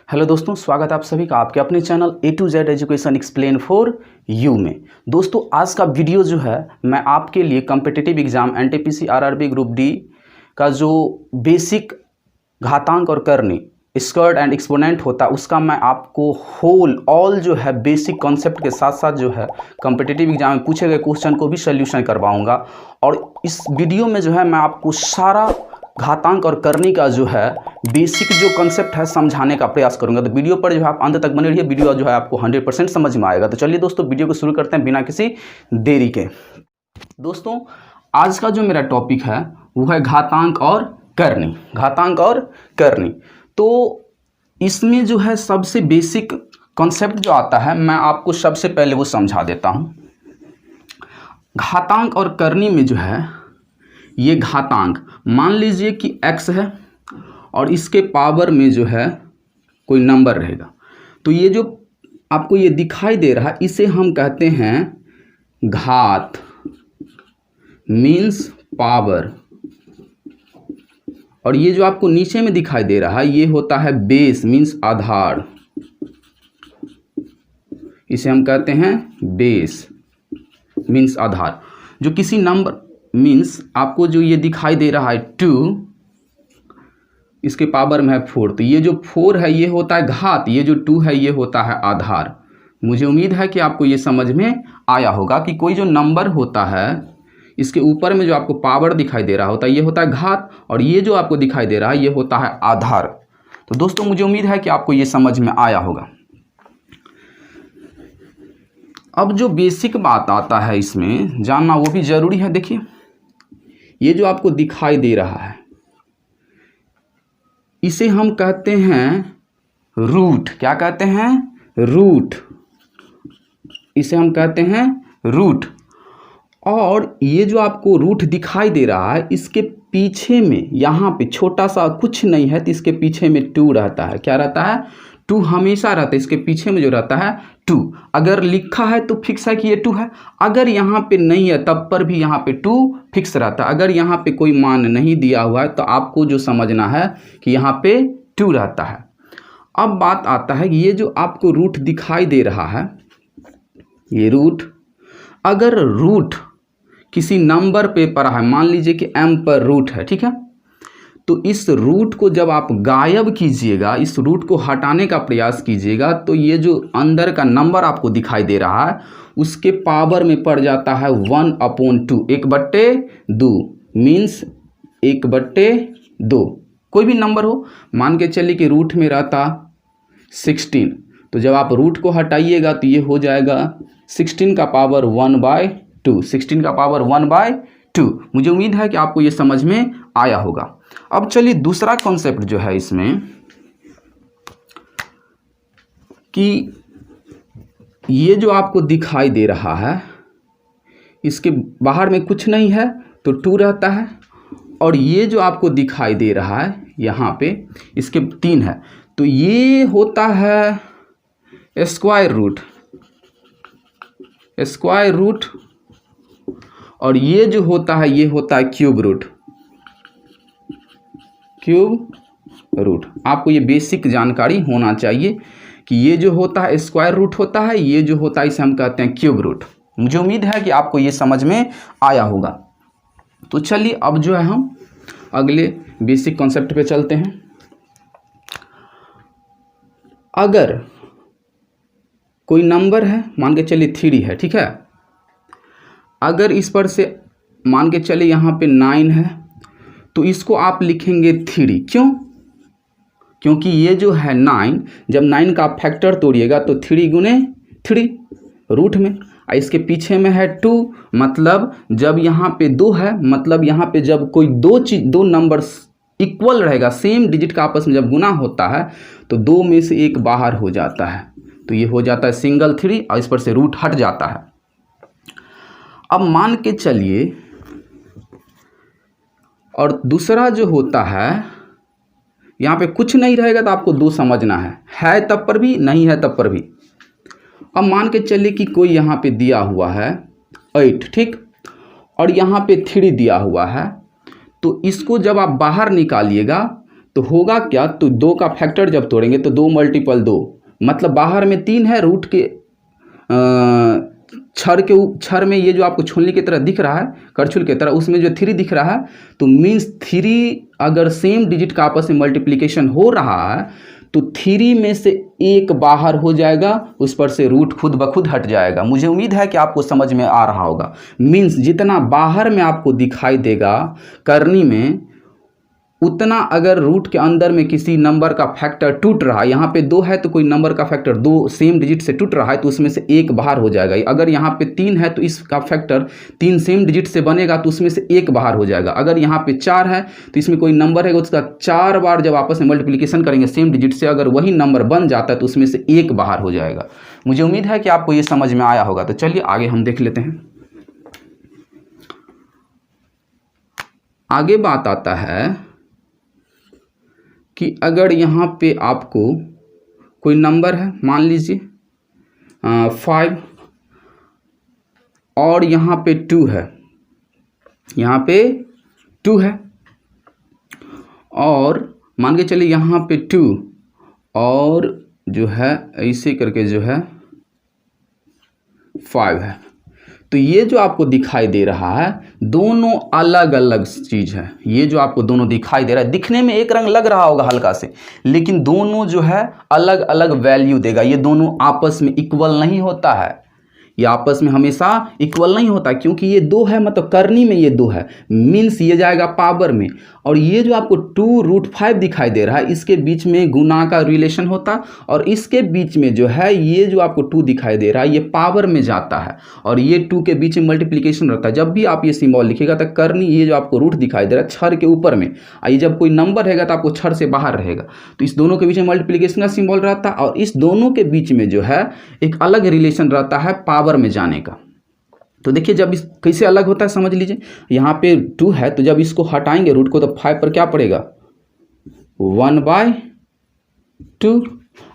Hello दोस्तों, स्वागत है आप सभी का आपके अपने channel A to Z education explain for you में। दोस्तों, आज का वीडियो जो है मैं आपके लिए competitive exam NTPC RRB group D का जो बेसिक घातांक और करनी स्क्वायर्ड एंड एक्सपोनेंट होता है उसका मैं आपको ऑल जो है बेसिक कॉन्सेप्ट के साथ साथ जो है कम्पिटिटिव एग्जाम में पूछे गए क्वेश्चन को भी सोल्यूशन करवाऊंगा। और इस वीडियो में जो है मैं आपको सारा घातांक और करनी का जो है बेसिक जो कॉन्सेप्ट है समझाने का प्रयास करूंगा। तो वीडियो पर जो है आप अंत तक बने रहिए, वीडियो जो है आपको 100% समझ में आएगा। तो चलिए दोस्तों, वीडियो को शुरू करते हैं बिना किसी देरी के। दोस्तों, आज का जो मेरा टॉपिक है वो है घातांक और करनी। घातांक और करनी, तो इसमें जो है सबसे बेसिक कॉन्सेप्ट जो आता है मैं आपको सबसे पहले वो समझा देता हूँ। घातांक और करनी में जो है ये घातांक मान लीजिए कि x है और इसके पावर में जो है कोई नंबर रहेगा, तो ये जो आपको ये दिखाई दे रहा है इसे हम कहते हैं घात, मीन्स पावर। और ये जो आपको नीचे में दिखाई दे रहा है ये होता है बेस, मीन्स आधार। इसे हम कहते हैं बेस, मीन्स आधार। जो किसी नंबर मीन्स आपको जो ये दिखाई दे रहा है 2, इसके पावर में है 4, तो ये जो 4 है ये होता है घात, ये जो 2 है ये होता है आधार। मुझे उम्मीद है कि आपको ये समझ में आया होगा कि कोई जो नंबर होता है इसके ऊपर में जो आपको पावर दिखाई दे रहा होता है ये होता है घात, और ये जो आपको दिखाई दे रहा है ये होता है आधार। तो दोस्तों, मुझे उम्मीद है कि आपको ये समझ में आया होगा। अब जो बेसिक बात आता है इसमें जानना वो भी जरूरी है। देखिए, ये जो आपको दिखाई दे रहा है इसे हम कहते हैं रूट। क्या कहते हैं? रूट। इसे हम कहते हैं रूट। और ये जो आपको रूट दिखाई दे रहा है इसके पीछे में यहाँ पे छोटा सा कुछ नहीं है, तो इसके पीछे में 2 रहता है। क्या रहता है? 2 हमेशा रहता है। इसके पीछे में जो रहता है 2, अगर लिखा है तो फिक्स है कि ये 2 है। अगर यहाँ पे नहीं है तब पर भी यहाँ पे 2 फिक्स रहता है। अगर यहाँ पे कोई मान नहीं दिया हुआ है तो आपको जो समझना है कि यहाँ पे 2 रहता है। अब बात आता है कि ये जो आपको रूट दिखाई दे रहा है ये रूट, अगर रूट किसी नंबर पे पड़ा है, मान लीजिए कि m पर रूट है, ठीक है, तो इस रूट को जब आप गायब कीजिएगा, इस रूट को हटाने का प्रयास कीजिएगा, तो ये जो अंदर का नंबर आपको दिखाई दे रहा है उसके पावर में पड़ जाता है 1/2, 1/2, मीन्स 1/2। कोई भी नंबर हो, मान के चलिए कि रूट में रहता 16, तो जब आप रूट को हटाइएगा तो ये हो जाएगा 16 का पावर 1/2, 16 का पावर 1/2। मुझे उम्मीद है कि आपको ये समझ में आया होगा। अब चलिए दूसरा कॉन्सेप्ट जो है इसमें कि ये जो आपको दिखाई दे रहा है इसके बाहर में कुछ नहीं है तो 2 रहता है, और ये जो आपको दिखाई दे रहा है यहाँ पे इसके 3 है, तो ये होता है स्क्वायर रूट। स्क्वायर रूट, और ये जो होता है ये होता है क्यूब रूट। क्यूब रूट, आपको ये बेसिक जानकारी होना चाहिए कि ये जो होता है स्क्वायर रूट होता है, ये जो होता है इसे हम कहते हैं क्यूब रूट। मुझे उम्मीद है कि आपको ये समझ में आया होगा। तो चलिए अब जो है हम अगले बेसिक कॉन्सेप्ट पे चलते हैं। अगर कोई नंबर है, मान के चलिए 3 है, ठीक है, अगर इस पर से मान के चलिए यहाँ पे 9 है तो इसको आप लिखेंगे 3। क्यों? क्योंकि ये जो है 9, जब 9 का फैक्टर तोड़िएगा तो 3 गुने 3 रूट में, इसके पीछे में है 2, मतलब जब यहाँ पे 2 है, मतलब यहाँ पे जब कोई दो नंबर इक्वल रहेगा, सेम डिजिट का आपस में जब गुना होता है तो 2 में से एक बाहर हो जाता है, तो ये हो जाता है सिंगल 3 और इस पर से रूट हट जाता है। अब मान के चलिए, और दूसरा जो होता है यहाँ पे कुछ नहीं रहेगा तो आपको 2 समझना है तब पर भी, नहीं है तब पर भी। अब मान के चलिए कि कोई यहाँ पे दिया हुआ है 8, ठीक, और यहाँ पे 3 दिया हुआ है, तो इसको जब आप बाहर निकालिएगा तो होगा क्या, तो 2 का फैक्टर जब तोड़ेंगे तो 2 मल्टीपल 2, मतलब बाहर में 3 है, रूट के छर में ये जो आपको छुलने की तरह दिख रहा है, करछुल की तरह, उसमें जो 3 दिख रहा है, तो मीन्स 3 अगर सेम डिजिट का आपस में मल्टीप्लिकेशन हो रहा है तो 3 में से 1 बाहर हो जाएगा, उस पर से रूट खुद ब खुद हट जाएगा। मुझे उम्मीद है कि आपको समझ में आ रहा होगा। मीन्स जितना बाहर में आपको दिखाई देगा करनी में, उतना अगर रूट के अंदर में किसी नंबर का फैक्टर टूट रहा है, यहाँ पे 2 है तो कोई नंबर का फैक्टर 2 सेम डिजिट से टूट रहा है तो उसमें से 1 बाहर हो जाएगा। अगर यहाँ पे 3 है तो इसका फैक्टर 3 सेम डिजिट से बनेगा तो उसमें से 1 बाहर हो जाएगा। अगर यहाँ पे 4 है तो इसमें कोई नंबर है उसका 4 बार जब आपस में मल्टीप्लिकेशन करेंगे सेम डिजिट से, अगर वही नंबर बन जाता है तो उसमें से 1 बाहर हो जाएगा। मुझे उम्मीद है कि आपको ये समझ में आया होगा। तो चलिए आगे हम देख लेते हैं। आगे बात आता है कि अगर यहाँ पे आपको कोई नंबर है, मान लीजिए 5 और यहाँ पे 2 है, यहाँ पे 2 है, और मान के चलिए यहाँ पे 2 और जो है ऐसे करके जो है 5 है, तो ये जो आपको दिखाई दे रहा है दोनों अलग अलग चीज़ है। ये जो आपको दोनों दिखाई दे रहा है, दिखने में एक रंग लग रहा होगा हल्का से, लेकिन दोनों जो है अलग अलग वैल्यू देगा। ये दोनों आपस में इक्वल नहीं होता है, ये आपस में हमेशा इक्वल नहीं होता, क्योंकि ये 2 है, मतलब करनी में ये 2 है, मीन्स ये जाएगा पावर में। और ये जो आपको 2√5 दिखाई दे रहा है, इसके बीच में गुना का रिलेशन होता, और इसके बीच में जो है ये जो आपको 2 दिखाई दे रहा है ये पावर में जाता है, और ये 2 के बीच में मल्टीप्लिकेशन रहता है। जब भी आप ये सिंबल लिखेगा तो करनी, ये जो आपको रूट दिखाई दे रहा है छर के ऊपर में, ये जब कोई नंबर रहेगा तो आपको छर से बाहर रहेगा, तो इस दोनों के बीच में मल्टीप्लिकेशन का सिंबल रहता है, और इस दोनों के बीच में जो है एक अलग रिलेशन रहता है पावर में जाने का। तो देखिए जब इस कैसे अलग होता है समझ लीजिए। यहाँ पे 2 है तो जब इसको हटाएंगे रूट को तो 5 पर क्या पड़ेगा, 1/2,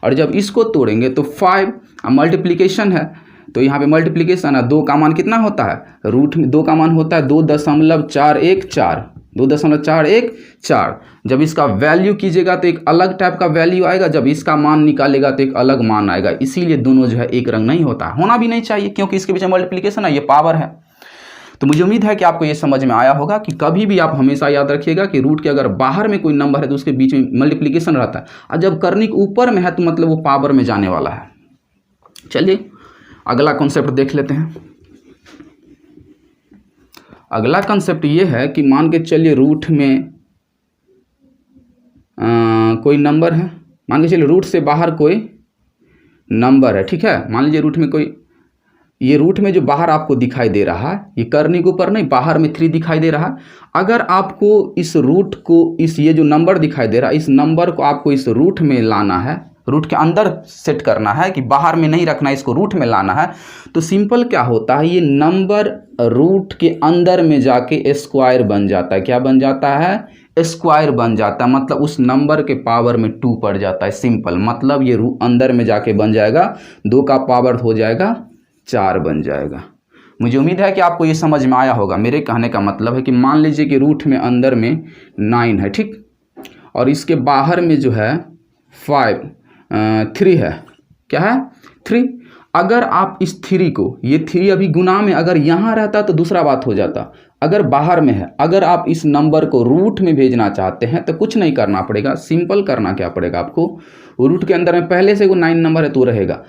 और जब इसको तोड़ेंगे तो 5, मल्टीप्लिकेशन है तो यहाँ पे मल्टीप्लिकेशन है, 2 का मान कितना होता है, रूट में 2 का मान होता है 2.414, 2.414। जब इसका वैल्यू कीजिएगा तो एक अलग टाइप का वैल्यू आएगा, जब इसका मान निकालेगा तो एक अलग मान आएगा। इसीलिए दोनों जो है एक रंग नहीं होता, होना भी नहीं चाहिए, क्योंकि इसके पीछे मल्टीप्लिकेशन है, ये पावर है। तो मुझे उम्मीद है कि आपको ये समझ में आया होगा कि कभी भी आप हमेशा याद रखिएगा कि रूट के अगर बाहर में कोई नंबर है तो उसके बीच में मल्टीप्लिकेशन रहता है, और जब करने के ऊपर में है तो मतलब वो पावर में जाने वाला है। चलिए अगला कॉन्सेप्ट देख लेते हैं। अगला कंसेप्ट ये है कि मान के चलिए रूट में कोई नंबर है, मान के चलिए रूट से बाहर कोई नंबर है, ठीक है। मान लीजिए रूट में कोई, ये रूट में जो बाहर आपको दिखाई दे रहा है ये करने के ऊपर नहीं, बाहर में 3 दिखाई दे रहा है। अगर आपको इस रूट को, इस ये जो नंबर दिखाई दे रहा है इस नंबर को आपको इस रूट में लाना है, रूट के अंदर सेट करना है, कि बाहर में नहीं रखना है, इसको रूट में लाना है। तो सिंपल क्या होता है, ये नंबर रूट के अंदर में जाके स्क्वायर बन जाता है। क्या बन जाता है, स्क्वायर बन जाता है, मतलब उस नंबर के पावर में 2 पड़ जाता है। सिंपल मतलब ये अंदर में जाके बन जाएगा, 2 का पावर हो जाएगा 4 बन जाएगा। मुझे उम्मीद है कि आपको ये समझ में आया होगा। मेरे कहने का मतलब है कि मान लीजिए कि रूट में अंदर में 9 है, ठीक, और इसके बाहर में जो है 3 है, क्या है 3। अगर आप इस 3 को, ये 3 अभी गुना में अगर यहाँ रहता तो दूसरा बात हो जाता, अगर बाहर में है, अगर आप इस नंबर को रूट में भेजना चाहते हैं तो कुछ नहीं करना पड़ेगा। सिंपल करना क्या पड़ेगा आपको, रूट के अंदर में पहले से वो 9 नंबर है तो रहेगा,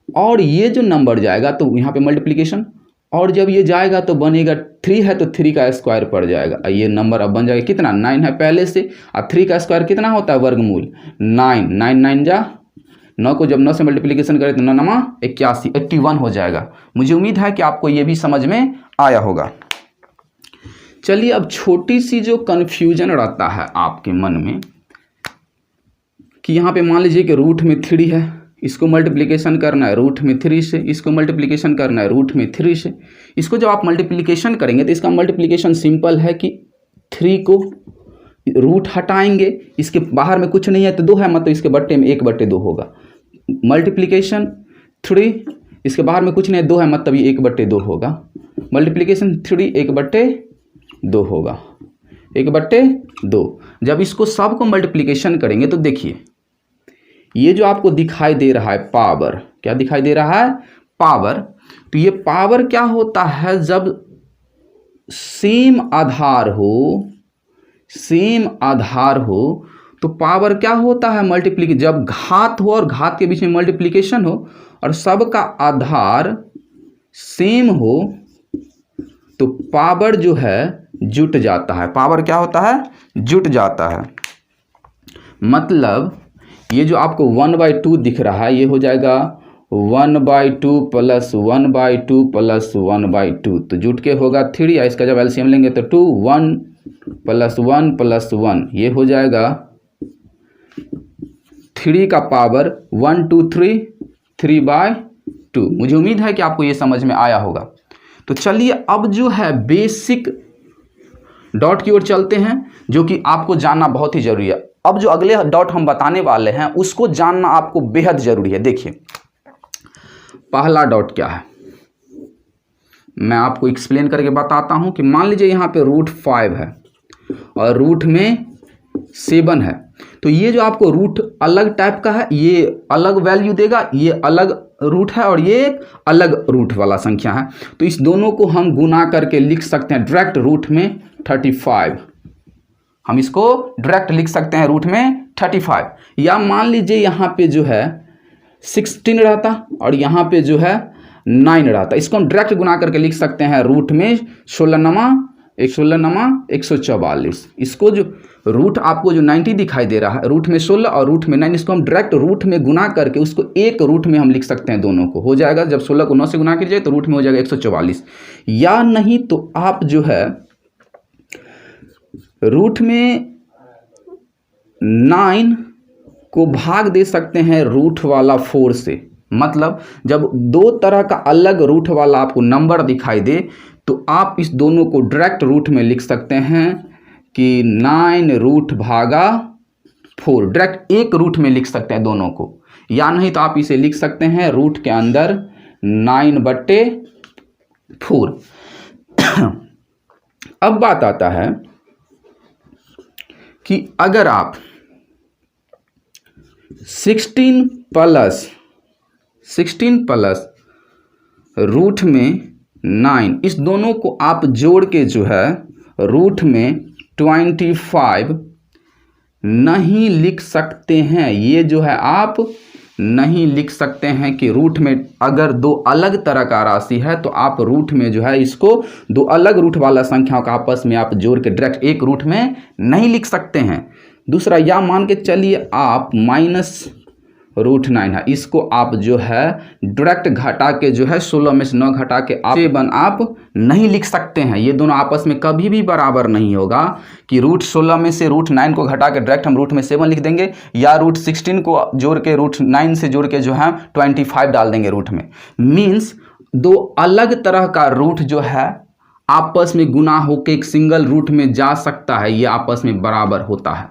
और ये जो नंबर जाएगा तो यहाँ पे मल्टीप्लिकेशन, और जब ये जाएगा तो बनेगा 3 है तो 3 का स्क्वायर पड़ जाएगा। ये नंबर अब बन जाएगा कितना, 9 है पहले से, और 3 का स्क्वायर कितना होता है, वर्गमूल 9, 9 9 जा 9 को जब 9 से मल्टीप्लिकेशन करें तो 9 9 81, 81 हो जाएगा। मुझे उम्मीद है कि आपको ये भी समझ में आया होगा। चलिए अब छोटी सी जो कन्फ्यूजन रहता है आपके मन में कि यहाँ पे मान लीजिए कि रूट में 3 है, इसको मल्टीप्लिकेशन करना है रूट में 3 से, इसको मल्टीप्लिकेशन करना है रूट में 3 से। इसको जब आप मल्टीप्लिकेशन करेंगे तो इसका मल्टीप्लिकेशन सिंपल है कि 3 को रूट हटाएंगे, इसके बाहर में कुछ नहीं है तो 2 है, मतलब इसके बट्टे में 1/2 होगा। मल्टीप्लिकेशन 3, इसके बाहर में कुछ नहीं है 2 है, मतलब ये 1/2 होगा। मल्टीप्लिकेशन 3 1/2 होगा। 1/2। जब इसको सबको मल्टीप्लिकेशन करेंगे तो देखिए ये जो आपको दिखाई दे रहा है पावर, क्या दिखाई दे रहा है? पावर। तो ये पावर क्या होता है? जब सेम आधार हो तो पावर क्या होता है? मल्टीप्लिकेशन। जब घात हो और घात के बीच में मल्टीप्लिकेशन हो और सबका आधार सेम हो तो पावर जो है जुट जाता है। पावर क्या होता है? जुट जाता है। मतलब ये जो आपको 1/2 दिख रहा है ये हो जाएगा 1/2 + 1/2 + 1/2, तो जुट के होगा 3। या इसका जब एलसीएम लेंगे तो 2, 1 + 1 + 1 ये हो जाएगा 3 का पावर 1 2 3 3/2। मुझे उम्मीद है कि आपको ये समझ में आया होगा। तो चलिए अब जो है बेसिक डॉट की ओर चलते हैं, जो कि आपको जानना बहुत ही जरूरी है। अब जो अगले डॉट हम बताने वाले हैं उसको जानना आपको बेहद जरूरी है। देखिए पहला डॉट क्या है, मैं आपको एक्सप्लेन करके बताता हूं कि मान लीजिए यहां पे √5 है और रूट में 7 है, तो ये जो आपको रूट अलग टाइप का है, ये अलग वैल्यू देगा, ये अलग रूट है और ये अलग रूट वाला संख्या है। तो इस दोनों को हम गुना करके लिख सकते हैं डायरेक्ट रूट में 35। हम इसको डायरेक्ट लिख सकते हैं रूट में 35। या मान लीजिए यहाँ पे जो है 16 रहता और यहाँ पे जो है 9 रहता, इसको हम डायरेक्ट गुना करके लिख सकते हैं रूट में 16 144। इसको जो रूट आपको जो 90 दिखाई दे रहा है, रूट में 16 और रूट में 9, इसको हम डायरेक्ट रूट में गुना करके उसको एक रूट में हम लिख सकते हैं। दोनों को हो जाएगा, जब 16 को 9 से गुना कीजिए तो रूट में हो जाएगा 144। या नहीं तो आप जो है रूट में 9 को भाग दे सकते हैं रूट वाला 4 से। मतलब जब दो तरह का अलग रूट वाला आपको नंबर दिखाई दे तो आप इस दोनों को डायरेक्ट रूट में लिख सकते हैं कि 9√4। डायरेक्ट एक रूट में लिख सकते हैं दोनों को। या नहीं तो आप इसे लिख सकते हैं रूट के अंदर 9/4। अब बात आता है कि अगर आप 16 प्लस रूट में 9 इस दोनों को आप जोड़ के जो है रूट में 25 नहीं लिख सकते हैं। ये जो है आप नहीं लिख सकते हैं कि रूट में अगर दो अलग तरह का राशि है तो आप रूट में जो है इसको दो अलग रूट वाला संख्याओं का आपस में आप जोड़ के डायरेक्ट एक रूट में नहीं लिख सकते हैं। दूसरा, या मान के चलिए आप -√9 है, इसको आप जो है डायरेक्ट घटा के जो है 16 में से 9 घटा के 7 आप नहीं लिख सकते हैं। ये दोनों आपस में कभी भी बराबर नहीं होगा कि √16 में से √9 को घटा के डायरेक्ट हम रूट में 7 लिख देंगे, या √16 को जोड़ के √9 से जोड़ के जो है 25 डाल देंगे रूट में। मीन्स दो अलग तरह का रूट जो है आपस में गुना होकर एक सिंगल रूट में जा सकता है, ये आपस में बराबर होता है।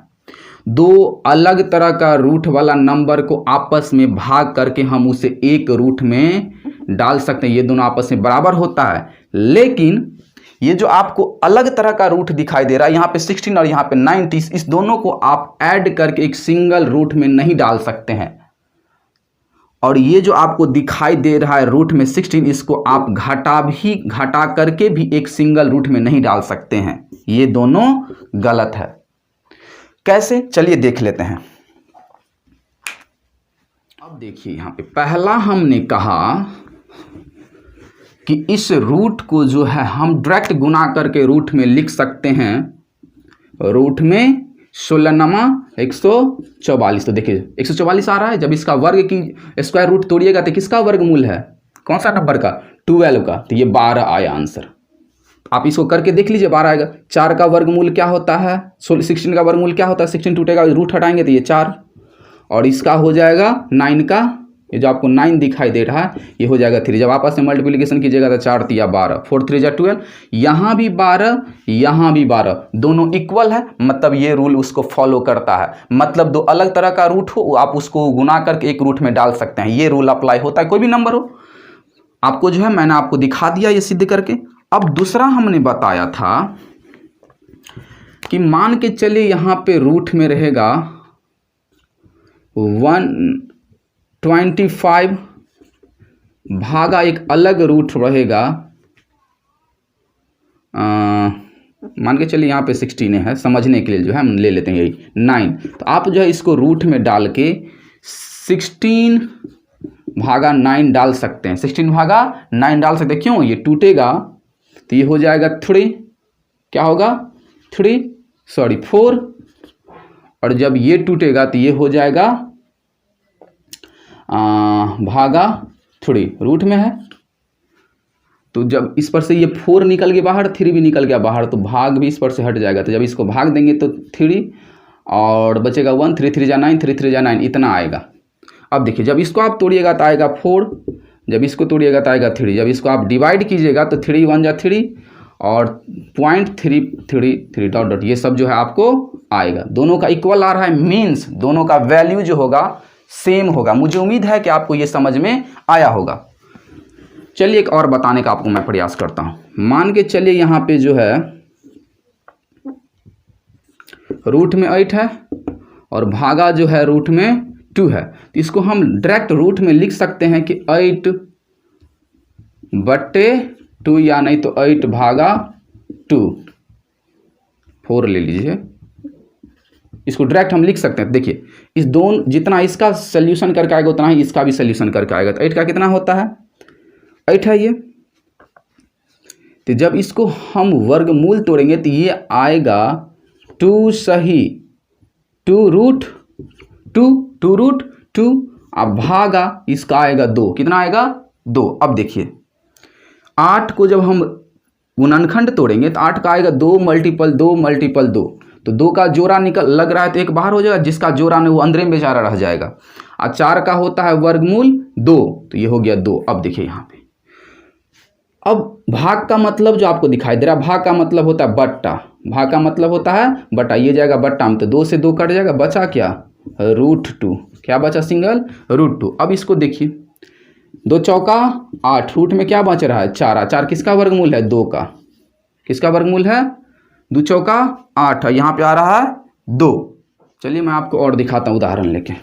दो अलग तरह का रूट वाला नंबर को आपस में भाग करके हम उसे एक रूट में डाल सकते हैं, ये दोनों आपस में बराबर होता है। लेकिन ये जो आपको अलग तरह का रूट दिखाई दे रहा है, यहाँ पे 16 और यहाँ पे 90, इस दोनों को आप ऐड करके एक सिंगल रूट में नहीं डाल सकते हैं। और ये जो आपको दिखाई दे रहा है रूट में 16, इसको आप घटा करके भी एक सिंगल रूट में नहीं डाल सकते हैं। ये दोनों गलत है। कैसे, चलिए देख लेते हैं। अब देखिए यहाँ पे पहला हमने कहा कि इस रूट को जो है हम डायरेक्ट गुना करके रूट में लिख सकते हैं रूट में 16 144। तो देखिए 144 आ रहा है, जब इसका वर्ग की स्क्वायर रूट तोड़िएगा तो किसका वर्गमूल है, कौन सा नंबर का, 12 का, तो ये 12 आया आंसर। आप इसको करके देख लीजिए 12 आएगा। 4 का वर्गमूल क्या होता है, 16 का वर्गमूल क्या होता है, 16 टूटेगा, रूट हटाएंगे तो ये 4, और इसका हो जाएगा 9 का, ये जो आपको 9 दिखाई दे रहा है ये हो जाएगा 3। जब आपस में मल्टीप्लिकेशन कीजिएगा तो 4 3 12, 4 3 12, यहाँ भी 12 यहाँ भी 12, दोनों इक्वल है, मतलब ये रूल उसको फॉलो करता है। मतलब दो अलग तरह का रूट हो आप उसको गुना करके एक रूट में डाल सकते हैं, ये रूल अप्लाई होता है कोई भी नंबर हो। आपको जो है मैंने आपको दिखा दिया ये सिद्ध करके। अब दूसरा हमने बताया था कि मान के चलिए यहाँ पे रूट में रहेगा 125 भागा एक अलग रूट रहेगा, मान के चलिए यहाँ पे 16 है, समझने के लिए जो है हम ले लेते हैं यही 9। तो आप जो है इसको रूट में डाल के 16 भागा 9 डाल सकते हैं, 16 भागा 9 डाल सकते हैं। क्यों? ये टूटेगा तो ये हो जाएगा 3, क्या होगा 4, और जब ये टूटेगा तो ये हो जाएगा भागा 3, रूट में है तो जब इस पर से ये 4 निकल के बाहर, 3 भी निकल गया बाहर, तो भाग भी इस पर से हट जाएगा। तो जब इसको भाग देंगे तो 3 और बचेगा 1, 3 3 जा 9, 3 3 जा 9, इतना आएगा। अब देखिए जब इसको आप तोड़िएगा तो आएगा 4, जब इसको तोड़िएगा तो आएगा 3, जब इसको आप डिवाइड कीजिएगा तो 3 1 जा 3 और 0.333 डॉट डॉट ये सब जो है आपको आएगा। दोनों का इक्वल आ रहा है, मीन्स दोनों का वैल्यू जो होगा सेम होगा। मुझे उम्मीद है कि आपको ये समझ में आया होगा। चलिए एक और बताने का आपको मैं प्रयास करता हूं। मान के चलिए यहाँ पे जो है रूट में 8 है और भागा जो है रूट में 2 है, तो इसको हम डायरेक्ट रूट में लिख सकते हैं कि 8/2 या नहीं तो 8 भागा 2, 4 ले लीजिए, इसको डायरेक्ट हम लिख सकते हैं। देखिए इस दोनों जितना इसका सोल्यूशन करके आएगा उतना ही इसका भी सोल्यूशन करके आएगा। तो 8 का कितना होता है 8 है ये, तो जब इसको हम वर्गमूल तोड़ेंगे तो ये आएगा 2 सही 2 रूट 2 अब भागा इसका आएगा 2, कितना आएगा 2। अब देखिए 8 को जब हम गुणनखंड तोड़ेंगे तो 8 का आएगा 2 मल्टीपल 2, तो 2 का जोड़ा निकल लग रहा है तो एक बाहर हो जाएगा, जिसका जोड़ा नहीं वो अंदर में बेचारा रह जाएगा। और 4 का होता है वर्गमूल 2, तो ये हो गया 2। अब देखिए यहाँ पे अब भाग का मतलब जो आपको दिखाई दे रहा है, भाग का मतलब होता है बट्टा, भाग का मतलब होता है बट्टा, ये जाएगा बट्टा में तो 2 से 2 कट जाएगा, बचा क्या √2, क्या बचा सिंगल √2। अब इसको देखिए 2 चौका 8, रूट में क्या बच रहा है 4, 4 किसका वर्गमूल है 2 का, किसका वर्गमूल है 2 चौका 8, यहाँ पे आ रहा है 2। चलिए मैं आपको और दिखाता हूँ उदाहरण लेके।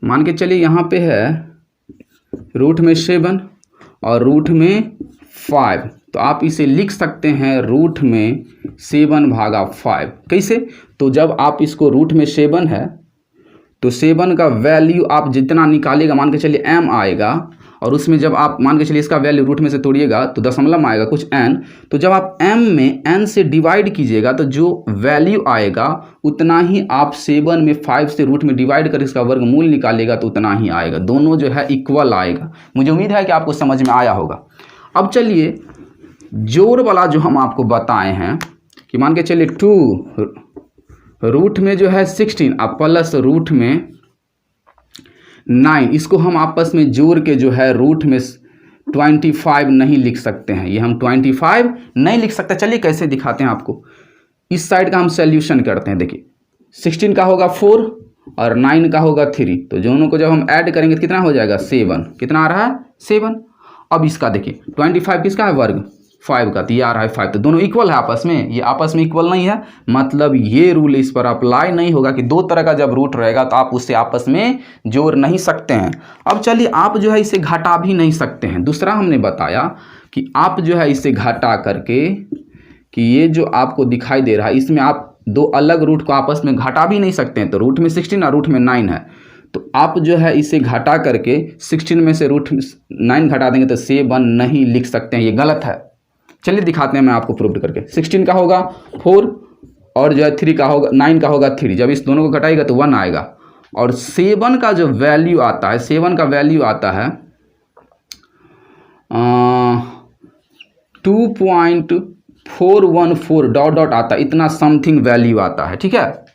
मान के चलिए यहाँ पे है रूट में 7 और रूट में 5, तो आप इसे लिख सकते हैं रूट में 7 भागा 5। कैसे? तो जब आप इसको रूट में 7 है तो 7 का वैल्यू आप जितना निकालिएगा, मान के चलिए m आएगा, और उसमें जब आप मान के चलिए इसका वैल्यू रूट में से तोड़िएगा तो दशमलव आएगा कुछ n, तो जब आप m में n से डिवाइड कीजिएगा तो जो वैल्यू आएगा उतना ही आप 7 में 5 से रूट में डिवाइड कर इसका वर्गमूल निकालिएगा तो उतना ही आएगा। दोनों जो है इक्वल आएगा। मुझे उम्मीद है कि आपको समझ में आया होगा। अब चलिए जोड़ वाला जो हम आपको बताए हैं कि मान के चलिए 2 रूट में जो है 16 अब प्लस रूट में 9, इसको हम आपस में जोड़ के जो है रूट में 25 नहीं लिख सकते हैं, ये हम 25 नहीं लिख सकते। चलिए कैसे दिखाते हैं आपको। इस साइड का हम सॉल्यूशन करते हैं। देखिए 16 का होगा 4 और 9 का होगा 3, तो दोनों को जब हम ऐड करेंगे तो कितना हो जाएगा 7, कितना आ रहा है 7। अब इसका देखिए 25 किसका है वर्ग 5 का, तो ये आ रहा है 5, तो दोनों इक्वल है आपस में, ये आपस में इक्वल नहीं है, मतलब ये रूल इस पर अप्लाई नहीं होगा कि 2 तरह का जब रूट रहेगा तो आप उससे आपस में जोड़ नहीं सकते हैं। अब चलिए आप जो है इसे घटा भी नहीं सकते हैं। दूसरा हमने बताया कि आप जो है इसे घटा करके कि ये जो आपको दिखाई दे रहा है इसमें आप 2 अलग रूट को आपस में घटा भी नहीं सकते हैं। तो रूट में 16 और रूट में 9 है, तो आप जो है इसे घटा करके 16 में से रूट 9 घटा देंगे तो 7 नहीं लिख सकते हैं, ये गलत है। चलिए दिखाते हैं मैं आपको प्रूव करके। 16 का होगा 4 और जो है 3 का होगा 9 का होगा 3, जब इस दोनों को घटाएगा तो 1 आएगा। और 7 का जो वैल्यू आता है, 7 का वैल्यू आता है 2.414 डॉट डॉट आता है, इतना समथिंग वैल्यू आता है, ठीक है।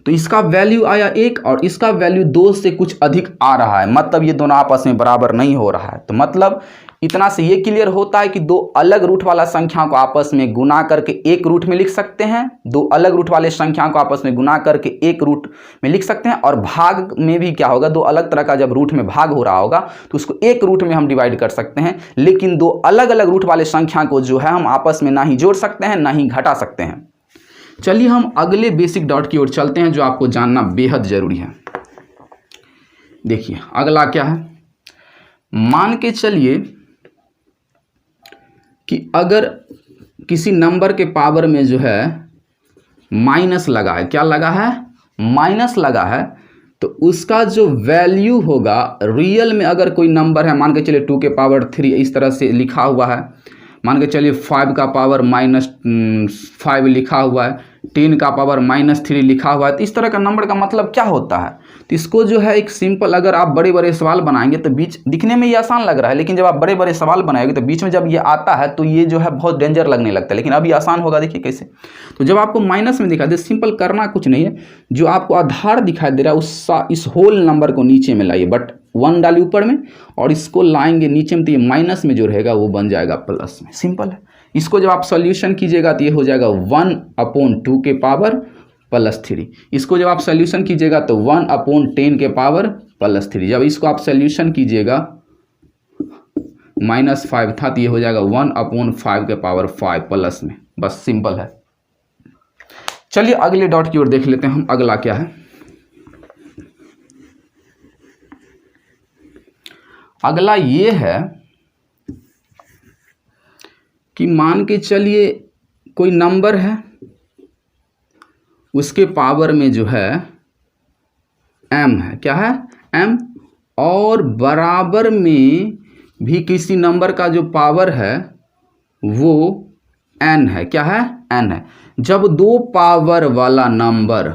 तो इसका वैल्यू आया 1 और इसका वैल्यू 2 से कुछ अधिक आ रहा है, मतलब ये दोनों आपस में बराबर नहीं हो रहा है। तो मतलब इतना से ये क्लियर होता है कि दो अलग रूट वाला संख्या को आपस में गुना करके एक रूट में लिख सकते हैं, दो अलग रूट वाले संख्या को आपस में गुना करके एक रूट में लिख सकते हैं, और भाग में भी क्या होगा, दो अलग तरह का जब रूट में भाग हो रहा होगा तो उसको एक रूट में हम डिवाइड कर सकते हैं। लेकिन दो अलग अलग रूट वाले संख्या को जो है हम आपस में ना ही जोड़ सकते हैं ना ही घटा सकते हैं। चलिए हम अगले बेसिक डॉट की ओर चलते हैं जो आपको जानना बेहद जरूरी है। देखिए अगला क्या है, मान के चलिए कि अगर किसी नंबर के पावर में जो है माइनस लगा है, क्या लगा है, माइनस लगा है, तो उसका जो वैल्यू होगा रियल में, अगर कोई नंबर है मान के चलिए 2 के पावर 3 इस तरह से लिखा हुआ है, मान के चलिए 5 का पावर -5 लिखा हुआ है, 10 का पावर -3 लिखा हुआ है, तो इस तरह का नंबर का मतलब क्या होता है। तो इसको जो है एक सिंपल, अगर आप बड़े बड़े सवाल बनाएंगे तो बीच दिखने में ये आसान लग रहा है, लेकिन जब आप बड़े बड़े सवाल बनाएंगे तो बीच में जब ये आता है तो ये जो है बहुत डेंजर लगने लगता है। लेकिन अभी आसान होगा, देखिए कैसे। तो जब आपको माइनस में दिखाई दे, सिंपल करना कुछ नहीं है, जो आपको आधार दिखाई दे रहा है इस होल नंबर को नीचे में लाइए, बट 1 डालिए ऊपर में और इसको लाएंगे नीचे में, तो ये माइनस में जो रहेगा वो बन जाएगा प्लस में। सिंपल है। इसको जब आप सॉल्यूशन कीजिएगा तो ये हो जाएगा 1/2 के पावर +3। इसको जब आप सॉल्यूशन कीजिएगा तो 1/10 के पावर +3। जब इसको आप सॉल्यूशन कीजिएगा, -5 था तो ये हो जाएगा 1/5 के पावर 5 प्लस में। बस सिंपल है। चलिए अगले डॉट की ओर देख लेते हैं हम, अगला क्या है। अगला ये है कि मान के चलिए कोई नंबर है, उसके पावर में जो है m है, क्या है, m, और बराबर में भी किसी नंबर का जो पावर है वो n है, क्या है, n है। जब दो पावर वाला नंबर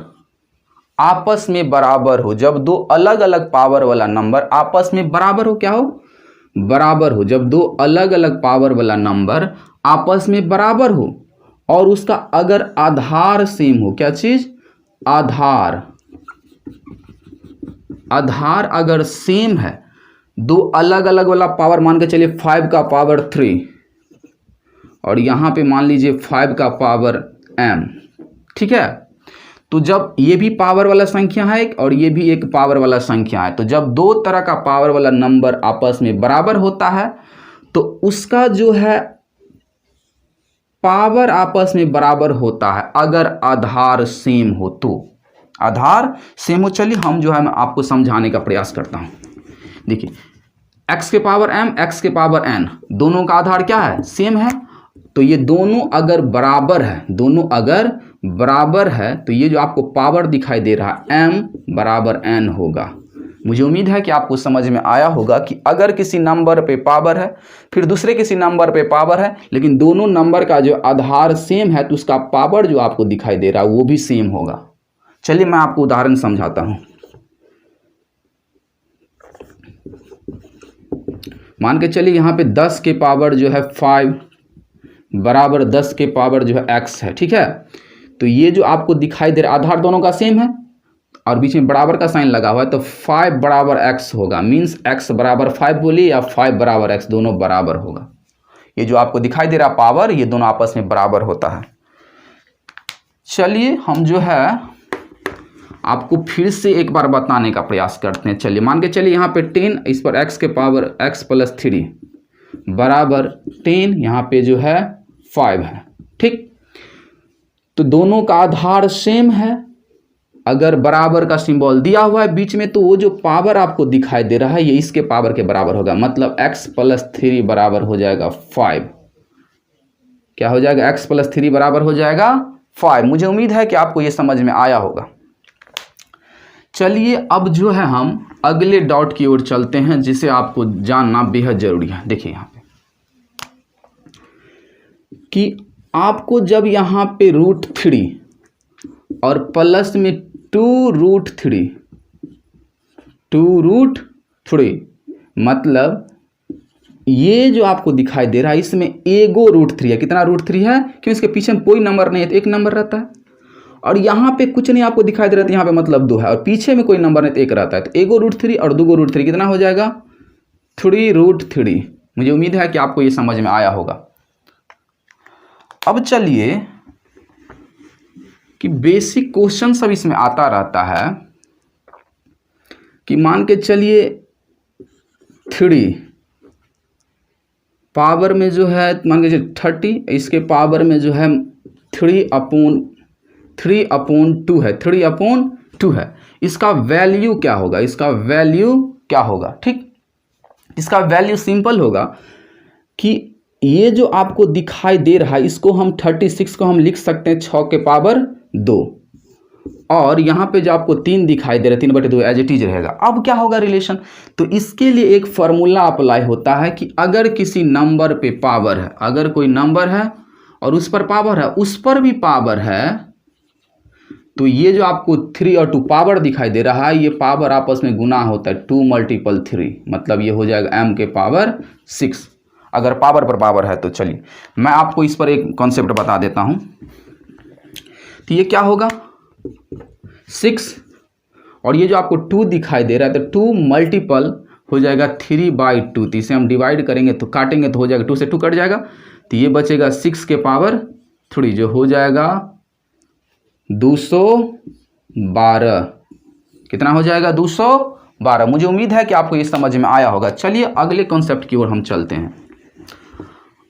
आपस में बराबर हो, जब दो अलग अलग पावर वाला नंबर आपस में बराबर हो, क्या हो, बराबर हो, जब दो अलग अलग पावर वाला नंबर आपस में बराबर हो और उसका अगर आधार सेम हो, क्या चीज, आधार, आधार अगर सेम है, दो अलग अलग वाला पावर, मान के चलिए 5 का पावर 3 और यहां पे मान लीजिए 5 का पावर m, ठीक है। तो जब ये भी पावर वाला संख्या है और ये भी एक पावर वाला संख्या है, तो जब दो तरह का पावर वाला नंबर आपस में बराबर होता है तो उसका जो है पावर आपस में बराबर होता है अगर आधार सेम हो, तो आधार सेम हो। चलिए हम जो है मैं आपको समझाने का प्रयास करता हूं। देखिए x के पावर m, x के पावर n, दोनों का आधार क्या है, सेम है। तो ये दोनों अगर बराबर है, दोनों अगर बराबर है तो ये जो आपको पावर दिखाई दे रहा है m बराबर n होगा। मुझे उम्मीद है कि आपको समझ में आया होगा कि अगर किसी नंबर पे पावर है, फिर दूसरे किसी नंबर पे पावर है, लेकिन दोनों नंबर का जो आधार सेम है तो उसका पावर जो आपको दिखाई दे रहा है वो भी सेम होगा। चलिए मैं आपको उदाहरण समझाता हूं। मान के चलिए यहाँ पे 10 के पावर जो है 5 बराबर 10 के पावर जो है x है, ठीक है। तो ये जो आपको दिखाई दे रहा है आधार दोनों का सेम है और बीच में बराबर का साइन लगा हुआ है, तो 5 बराबर x होगा, मीन्स x बराबर 5 बोलिए या 5 बराबर x, दोनों बराबर होगा। ये जो आपको दिखाई दे रहा पावर, ये दोनों आपस में बराबर होता है। चलिए हम जो है आपको फिर से एक बार बताने का प्रयास करते हैं। चलिए मान के चलिए यहाँ पे 10, इस पर x के पावर x + 3 बराबर 10, यहाँ पे जो है 5 है, ठीक। तो दोनों का आधार सेम है, अगर बराबर का सिंबल दिया हुआ है बीच में तो वो जो पावर आपको दिखाई दे रहा है ये इसके पावर के बराबर होगा, मतलब x + 3 बराबर हो जाएगा 5। क्या हो जाएगा, x + 3 बराबर हो जाएगा 5। मुझे उम्मीद है कि आपको ये समझ में आया होगा। चलिए अब जो है हम अगले डॉट की ओर चलते हैं जिसे आपको जानना बेहद जरूरी है। देखिए यहाँ पे कि आपको जब यहाँ पे √3 और प्लस में 2√3, 2√3 मतलब ये जो आपको दिखाई दे रहा है इसमें एगो √3 है। कितना √3 है, क्यों, इसके पीछे में कोई नंबर नहीं है तो एक नंबर रहता है, और यहाँ पे कुछ नहीं आपको दिखाई दे रहा है, यहाँ पे मतलब 2 है और पीछे में कोई नंबर नहीं तो एक रहता है, तो एगो √3 और दूगो √3 कितना हो जाएगा, 3√3, मुझे उम्मीद है कि आपको ये समझ में आया होगा। अब चलिए कि बेसिक क्वेश्चन सब इसमें आता रहता है कि मान के चलिए 3 पावर में जो है मान के चलिए 30, इसके पावर में जो है 3/2 है, 3/2 है। इसका वैल्यू क्या होगा, इसका वैल्यू क्या होगा? ठीक, इसका वैल्यू सिंपल होगा कि ये जो आपको दिखाई दे रहा है इसको हम 36 को हम लिख सकते हैं 6 के पावर 2, और यहाँ पे जो आपको 3 दिखाई दे रहा है 3/2 एज इट इज रहेगा। अब क्या होगा रिलेशन? तो इसके लिए एक फॉर्मूला अप्लाई होता है कि अगर किसी नंबर पे पावर है, अगर कोई नंबर है और उस पर पावर है, उस पर भी पावर है, तो ये जो आपको 3 और 2 पावर दिखाई दे रहा है, ये पावर आपस में गुना होता है 2 × 3, मतलब ये हो जाएगा m के पावर 6। अगर पावर पर पावर है तो चलिए मैं आपको इस पर एक कॉन्सेप्ट बता देता हूं। तो ये क्या होगा 6, और ये जो आपको 2 दिखाई दे रहा है तो 2 मल्टीपल हो जाएगा 3/2। तो इसे हम डिवाइड करेंगे तो काटेंगे तो हो जाएगा 2 से 2 कट जाएगा, तो ये बचेगा 6 के पावर 3 जो हो जाएगा 212। कितना हो जाएगा 212। मुझे उम्मीद है कि आपको ये समझ में आया होगा। चलिए अगले कॉन्सेप्ट की ओर हम चलते हैं।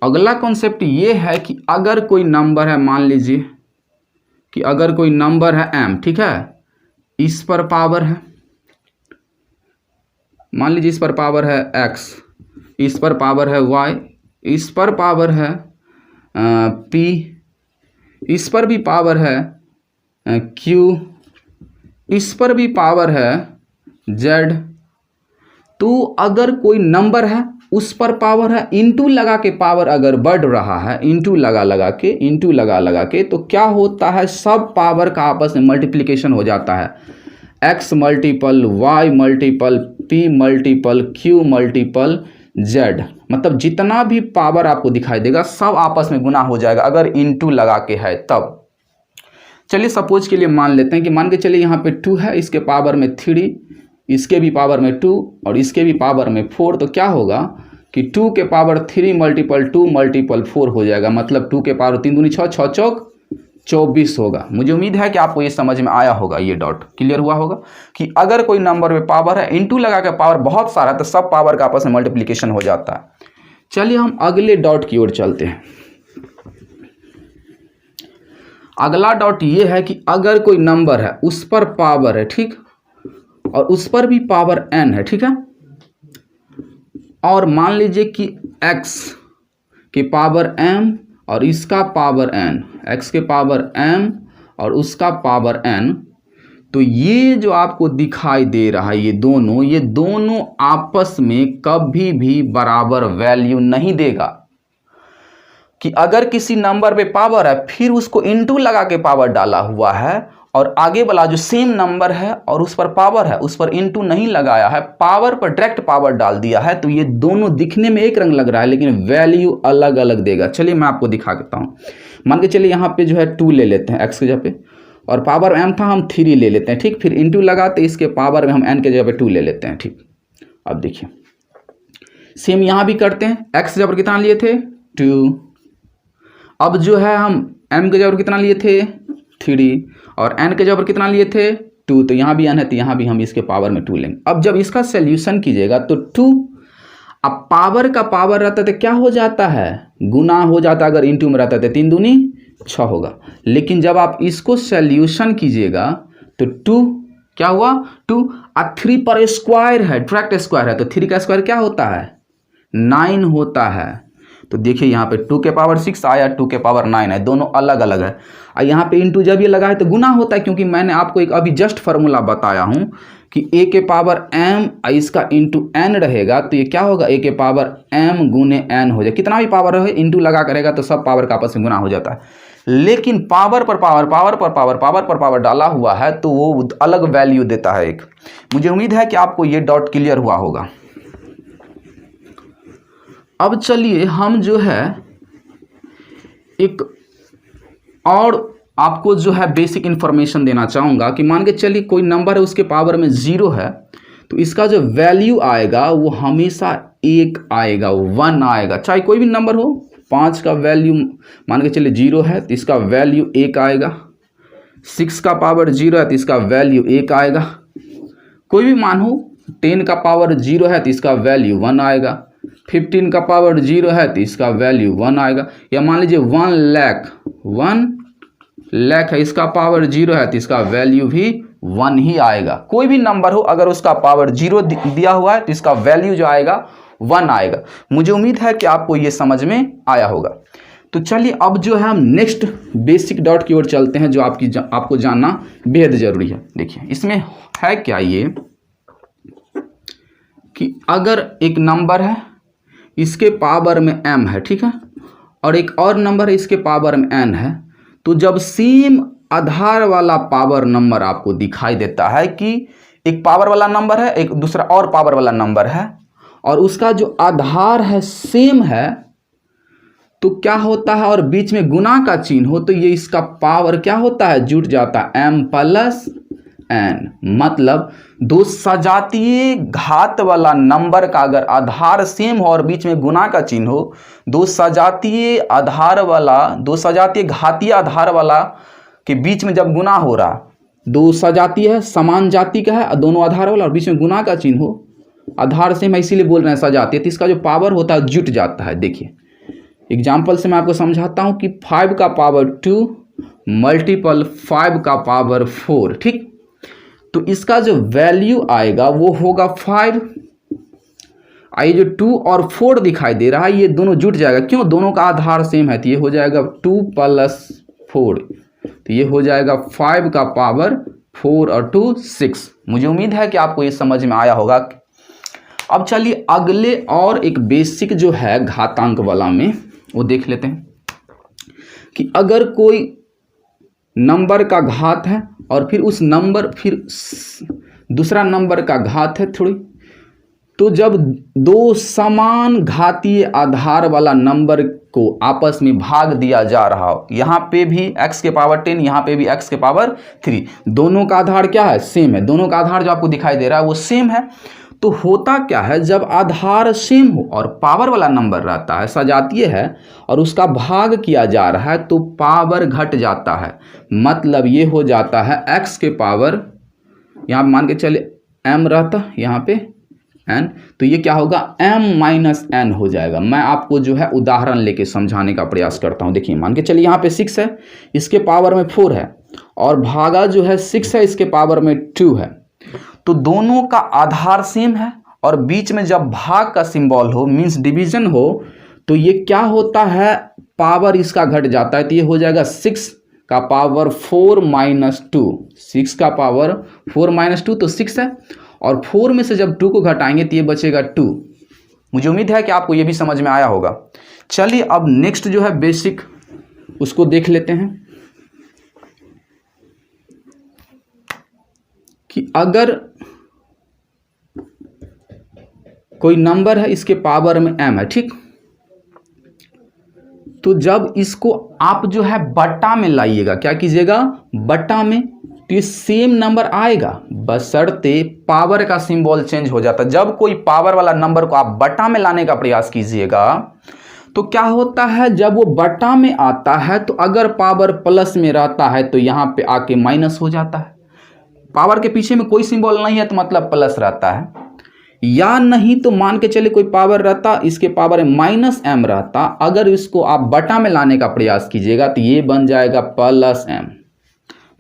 अगला कॉन्सेप्ट ये है कि अगर कोई नंबर है, मान लीजिए कि अगर कोई नंबर है m, ठीक है, इस पर पावर है, मान लीजिए इस पर पावर है x, इस पर पावर है y, इस पर पावर है p, इस पर भी पावर है q, इस पर भी पावर है z। तो अगर कोई नंबर है उस पर पावर है, इंटू लगा के पावर अगर बढ़ रहा है, इंटू लगा के तो क्या होता है, सब पावर का आपस में मल्टीप्लिकेशन हो जाता है। x multiple y multiple p multiple q multiple z, मतलब जितना भी पावर आपको दिखाई देगा सब आपस में गुना हो जाएगा अगर इंटू लगा के है तब। चलिए सपोज के लिए मान लेते हैं कि मान के चलिए यहाँ पे 2 है, इसके पावर में 3, इसके भी पावर में 2 और इसके भी पावर में 4, तो क्या होगा कि 2 के पावर 3 मल्टीपल 2 मल्टीपल 4 हो जाएगा, मतलब 2 के पावर 3 दूनी 6, 6 चौक 24 होगा। मुझे उम्मीद है कि आपको ये समझ में आया होगा, ये डॉट क्लियर हुआ होगा कि अगर कोई नंबर में पावर है, इंटू लगा के पावर बहुत सारा, तो सब पावर का आपस में मल्टीप्लिकेशन हो जाता है। चलिए हम अगले डॉट की ओर चलते हैं। अगला डॉट ये है कि अगर कोई नंबर है उस पर पावर है, ठीक, और उस पर भी पावर n है, ठीक है, और मान लीजिए कि x के पावर m और इसका पावर n, x के पावर m और उसका पावर n, तो ये जो आपको दिखाई दे रहा है ये दोनों आपस में कभी भी बराबर वैल्यू नहीं देगा। कि अगर किसी नंबर पे पावर है फिर उसको इंटू लगा के पावर डाला हुआ है, और आगे वाला जो सेम नंबर है और उस पर पावर है उस पर इंटू नहीं लगाया है, पावर पर डायरेक्ट पावर डाल दिया है, तो ये दोनों दिखने में एक रंग लग रहा है लेकिन वैल्यू अलग अलग देगा। चलिए मैं आपको दिखा देता हूँ। मान के चलिए यहाँ पे जो है 2 ले लेते हैं x के जगह पे, और पावर m था हम 3 ले लेते हैं, ठीक, फिर इंटू लगाते इसके पावर में हम n के जगह पे 2 ले लेते हैं, ठीक। अब देखिए सेम यहाँ भी करते हैं, x के जगह पर कितना लिए थे 2, अब जो है हम m के जगह पर कितना लिए थे 3, और n के जगह पर कितना लिए थे 2, तो यहाँ भी n है तो यहाँ भी हम इसके पावर में 2 लेंगे। अब जब इसका सोल्यूशन कीजिएगा तो 2, अब पावर का पावर रहता है तो क्या हो जाता है, गुना हो जाता है, अगर इंटू में रहता है तो 3 दूनी 6 होगा। लेकिन जब आप इसको सोल्यूशन कीजिएगा तो 2 क्या हुआ 2, और 3 पर स्क्वायर है, डायरेक्ट स्क्वायर है, तो 3 का स्क्वायर क्या होता है 9 होता है। तो देखिए यहाँ पे 2 के पावर 6 आया, 2 के पावर 9 है, दोनों अलग अलग है। और यहाँ पे इंटू जब ये लगा है तो गुना होता है, क्योंकि मैंने आपको एक अभी जस्ट फार्मूला बताया हूँ कि a के पावर m इसका इंटू n रहेगा, तो ये क्या होगा a के पावर m गुने n हो जाए। कितना भी पावर है इंटू लगा करेगा तो सब पावर का आपस में गुना हो जाता है। लेकिन पावर पर पावर डाला हुआ है तो वो अलग वैल्यू देता है एक। मुझे उम्मीद है कि आपको ये डॉट क्लियर हुआ होगा। अब चलिए हम जो है एक और आपको जो है बेसिक इन्फॉर्मेशन देना चाहूँगा कि मान के चलिए कोई नंबर है उसके पावर में 0 है, तो इसका जो वैल्यू आएगा वो हमेशा 1 आएगा, 1 आएगा, चाहे कोई भी नंबर हो। 5 का वैल्यू मान के चलिए 0 है तो इसका वैल्यू 1 आएगा। 6 का पावर 0 है तो इसका वैल्यू 1 आएगा। कोई भी मान हो, 10 का पावर 0 है तो इसका वैल्यू 1 आएगा। 15 का पावर 0 है तो इसका वैल्यू 1 आएगा। या मान लीजिए 1 लाख है, इसका पावर 0 है तो इसका वैल्यू भी 1 ही आएगा। कोई भी नंबर हो अगर उसका पावर 0 दिया हुआ है तो इसका वैल्यू जो आएगा 1 आएगा। मुझे उम्मीद है कि आपको ये समझ में आया होगा। तो चलिए अब जो है हम नेक्स्ट बेसिक डॉट की ओर चलते हैं, जो आपको जानना बेहद जरूरी है। देखिए इसमें है क्या, ये कि अगर एक नंबर है इसके पावर में m है, ठीक है, और एक और नंबर है इसके पावर में n है, तो जब सेम आधार वाला पावर नंबर आपको दिखाई देता है कि एक पावर वाला नंबर है, एक दूसरा और पावर वाला नंबर है, और उसका जो आधार है सेम है, तो क्या होता है, और बीच में गुना का चिन्ह हो तो ये इसका पावर क्या होता है, जुट जाता है, m प्लस n। मतलब दो सजातीय घात वाला नंबर का अगर आधार सेम हो और बीच में गुना का चिन्ह हो, दो सजातीय घातीय आधार वाला के बीच में जब गुना हो रहा, दो सजातीय है, समान जाति का है, दोनों आधार वाला और बीच में गुना का चिन्ह हो, आधार सेम है इसीलिए बोल रहे हैं सजातीय, तो इसका जो पावर होता है जुट जाता है। देखिए एग्जाम्पल से मैं आपको समझाता हूं कि 5 का पावर 2 मल्टीपल 5 का पावर 4, ठीक, तो इसका जो वैल्यू आएगा वो होगा 5। आइए जो 2 और 4 दिखाई दे रहा है ये दोनों जुट जाएगा, क्यों, दोनों का आधार सेम है, तो ये हो जाएगा 2 प्लस 4, तो ये हो जाएगा 5 का पावर 4 और 2 6। मुझे उम्मीद है कि आपको ये समझ में आया होगा। अब चलिए अगले और एक बेसिक जो है घातांक वाला में वो देख लेते हैं कि अगर कोई नंबर का घात है और फिर उस नंबर फिर दूसरा नंबर का घात है थोड़ी, तो जब दो समान घातीय आधार वाला नंबर को आपस में भाग दिया जा रहा हो, यहाँ पे भी x के पावर 10, यहाँ पे भी x के पावर 3, दोनों का आधार क्या है, सेम है, दोनों का आधार जो आपको दिखाई दे रहा है वो सेम है, तो होता क्या है, जब आधार सेम हो और पावर वाला नंबर रहता है, सजातीय है, और उसका भाग किया जा रहा है तो पावर घट जाता है। मतलब ये हो जाता है x के पावर, यहाँ मान के चले m रहता यहाँ पे n, तो ये क्या होगा m माइनस n हो जाएगा। मैं आपको जो है उदाहरण लेके समझाने का प्रयास करता हूँ। देखिए मान के चलिए यहाँ पे 6 है, इसके पावर में 4 है, और भागा जो है 6 है, इसके पावर में 2 है, तो दोनों का आधार सेम है, और बीच में जब भाग का सिंबल हो मींस डिवीजन हो तो ये क्या होता है, पावर इसका घट जाता है, तो ये हो जाएगा 6 का पावर 4 माइनस 2, 6 का पावर 4 माइनस 2 तो 6 है, और 4 में से जब 2 को घटाएंगे तो ये बचेगा 2। मुझे उम्मीद है कि आपको ये भी समझ में आया होगा। चलिए अब नेक्स्ट जो है बेसिक उसको देख लेते हैं कि अगर कोई नंबर है इसके पावर में m है, ठीक, तो जब इसको आप जो है बट्टा में लाइएगा, क्या कीजिएगा, बट्टा में, तो ये सेम नंबर आएगा, बशर्ते पावर का सिंबल चेंज हो जाता है। जब कोई पावर वाला नंबर को आप बट्टा में लाने का प्रयास कीजिएगा तो क्या होता है, जब वो बट्टा में आता है तो अगर पावर प्लस में रहता है तो यहाँ पे आके माइनस हो जाता है, पावर के पीछे में कोई सिंबल नहीं है तो मतलब प्लस रहता है, या नहीं तो मान के चले कोई पावर रहता, इसके पावर में माइनस m रहता, अगर इसको आप बटा में लाने का प्रयास कीजिएगा तो ये बन जाएगा प्लस m।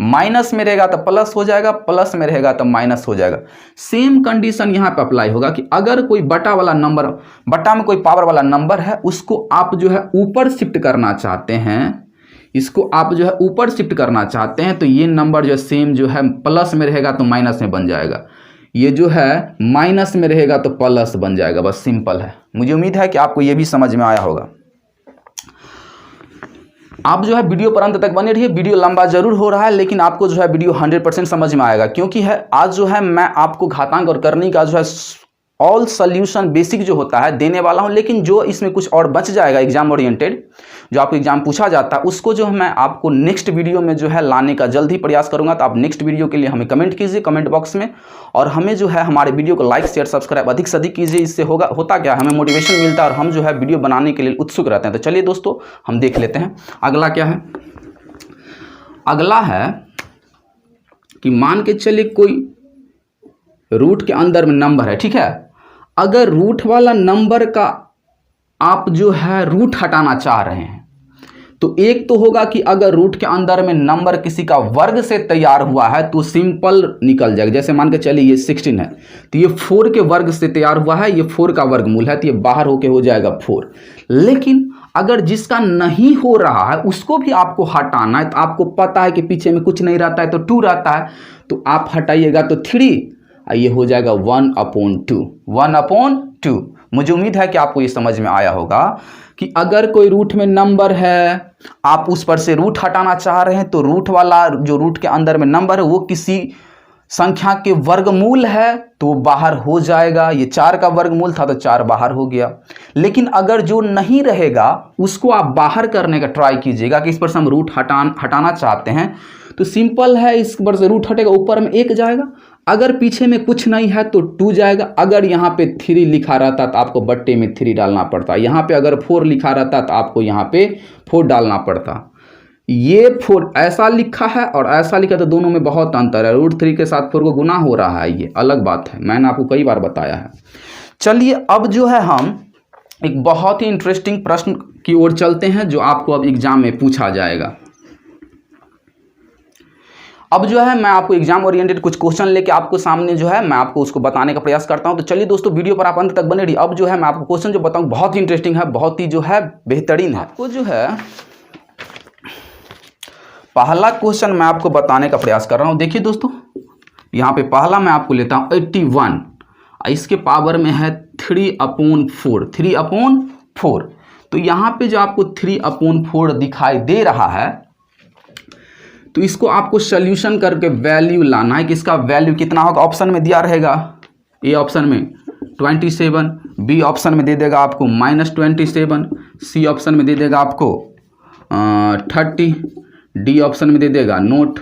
माइनस में रहेगा तो प्लस हो जाएगा, प्लस में रहेगा तो माइनस हो जाएगा। सेम कंडीशन यहाँ पे अप्लाई होगा कि अगर कोई बटा वाला नंबर, बटा में कोई पावर वाला नंबर है, उसको आप जो है ऊपर शिफ्ट करना चाहते हैं, इसको आप जो है ऊपर शिफ्ट करना चाहते हैं, तो ये नंबर जो सेम जो है प्लस में रहेगा तो माइनस में बन जाएगा, ये जो है माइनस में रहेगा तो प्लस बन जाएगा। बस सिंपल है। मुझे उम्मीद है कि आपको ये भी समझ में आया होगा। आप जो है वीडियो पर अंत तक बने रहिए। वीडियो लंबा जरूर हो रहा है लेकिन आपको जो है वीडियो 100% समझ में आएगा, क्योंकि है आज जो है मैं आपको घातांक और करनी का जो है ऑल सॉल्यूशन बेसिक जो होता है देने वाला हूं, लेकिन जो इसमें कुछ और बच जाएगा एग्जाम ओरिएंटेड जो आपको एग्जाम पूछा जाता है उसको जो है मैं आपको नेक्स्ट वीडियो में जो है लाने का जल्द ही प्रयास करूंगा। तो आप नेक्स्ट वीडियो के लिए हमें कमेंट कीजिए कमेंट बॉक्स में, और हमें जो है हमारे वीडियो को लाइक शेयर सब्सक्राइब अधिक से अधिक कीजिए। इससे होता क्या, हमें मोटिवेशन मिलता है और हम जो है वीडियो बनाने के लिए उत्सुक रहते हैं। तो चलिए दोस्तों हम देख लेते हैं अगला क्या है। अगला है कि मान के चलिए कोई रूट के अंदर में नंबर है, ठीक है। अगर रूट वाला नंबर का आप जो है रूट हटाना चाह रहे हैं तो एक तो होगा कि अगर रूट के अंदर में नंबर किसी का वर्ग से तैयार हुआ है तो सिंपल निकल जाएगा। जैसे मान के चलिए ये 16 है तो ये 4 के वर्ग से तैयार हुआ है, ये 4 का वर्गमूल है तो ये बाहर होके हो जाएगा 4। लेकिन अगर जिसका नहीं हो रहा है उसको भी आपको हटाना है, तो आपको पता है कि पीछे में कुछ नहीं रहता है तो 2 रहता है, तो आप हटाइएगा तो 3, ये हो जाएगा 1/2, 1/2। मुझे उम्मीद है कि आपको ये समझ में आया होगा कि अगर कोई रूट में नंबर है, आप उस पर से रूट हटाना चाह रहे हैं तो रूट वाला जो रूट के अंदर में नंबर है वो किसी संख्या के वर्गमूल है तो बाहर हो जाएगा। ये 4 का वर्गमूल था तो 4 बाहर हो गया। लेकिन अगर जो नहीं रहेगा उसको आप बाहर करने का ट्राई कीजिएगा कि इस पर से हम रूट हटाना चाहते हैं, तो सिंपल है, इस पर से रूट हटेगा, ऊपर में 1 जाएगा, अगर पीछे में कुछ नहीं है तो 2 जाएगा। अगर यहाँ पे 3 लिखा रहता तो आपको बट्टे में 3 डालना पड़ता, यहाँ पे अगर 4 लिखा रहता तो आपको यहाँ पे 4 डालना पड़ता। ये 4 ऐसा लिखा है और ऐसा लिखा तो दोनों में बहुत अंतर है। √3 के साथ 4 को गुना हो रहा है, ये अलग बात है, मैंने आपको कई बार बताया है। चलिए अब जो है हम एक बहुत ही इंटरेस्टिंग प्रश्न की ओर चलते हैं जो आपको अब एग्जाम में पूछा जाएगा। अब जो है मैं आपको एग्जाम ओरिएंटेड कुछ क्वेश्चन लेके आपको सामने जो है मैं आपको उसको बताने का प्रयास करता हूं। तो चलिए दोस्तों वीडियो पर आप अंत तक बने रहिए। अब जो है मैं आपको क्वेश्चन जो बताऊं बहुत ही इंटरेस्टिंग है, बहुत ही जो है बेहतरीन है। आपको जो है पहला क्वेश्चन मैं आपको बताने का प्रयास कर रहा हूं। देखिए दोस्तों यहाँ पे पहला मैं आपको लेता हूं 81, इसके पावर में है 3/4, 3/4। तो यहाँ पे जो आपको 3/4 दिखाई दे रहा है तो इसको आपको सोल्यूशन करके वैल्यू लाना है कि इसका वैल्यू कितना होगा। ऑप्शन में दिया रहेगा, ए ऑप्शन में 27, बी ऑप्शन में दे देगा आपको -27, सी ऑप्शन में दे देगा आपको 30, डी ऑप्शन में दे देगा नोट,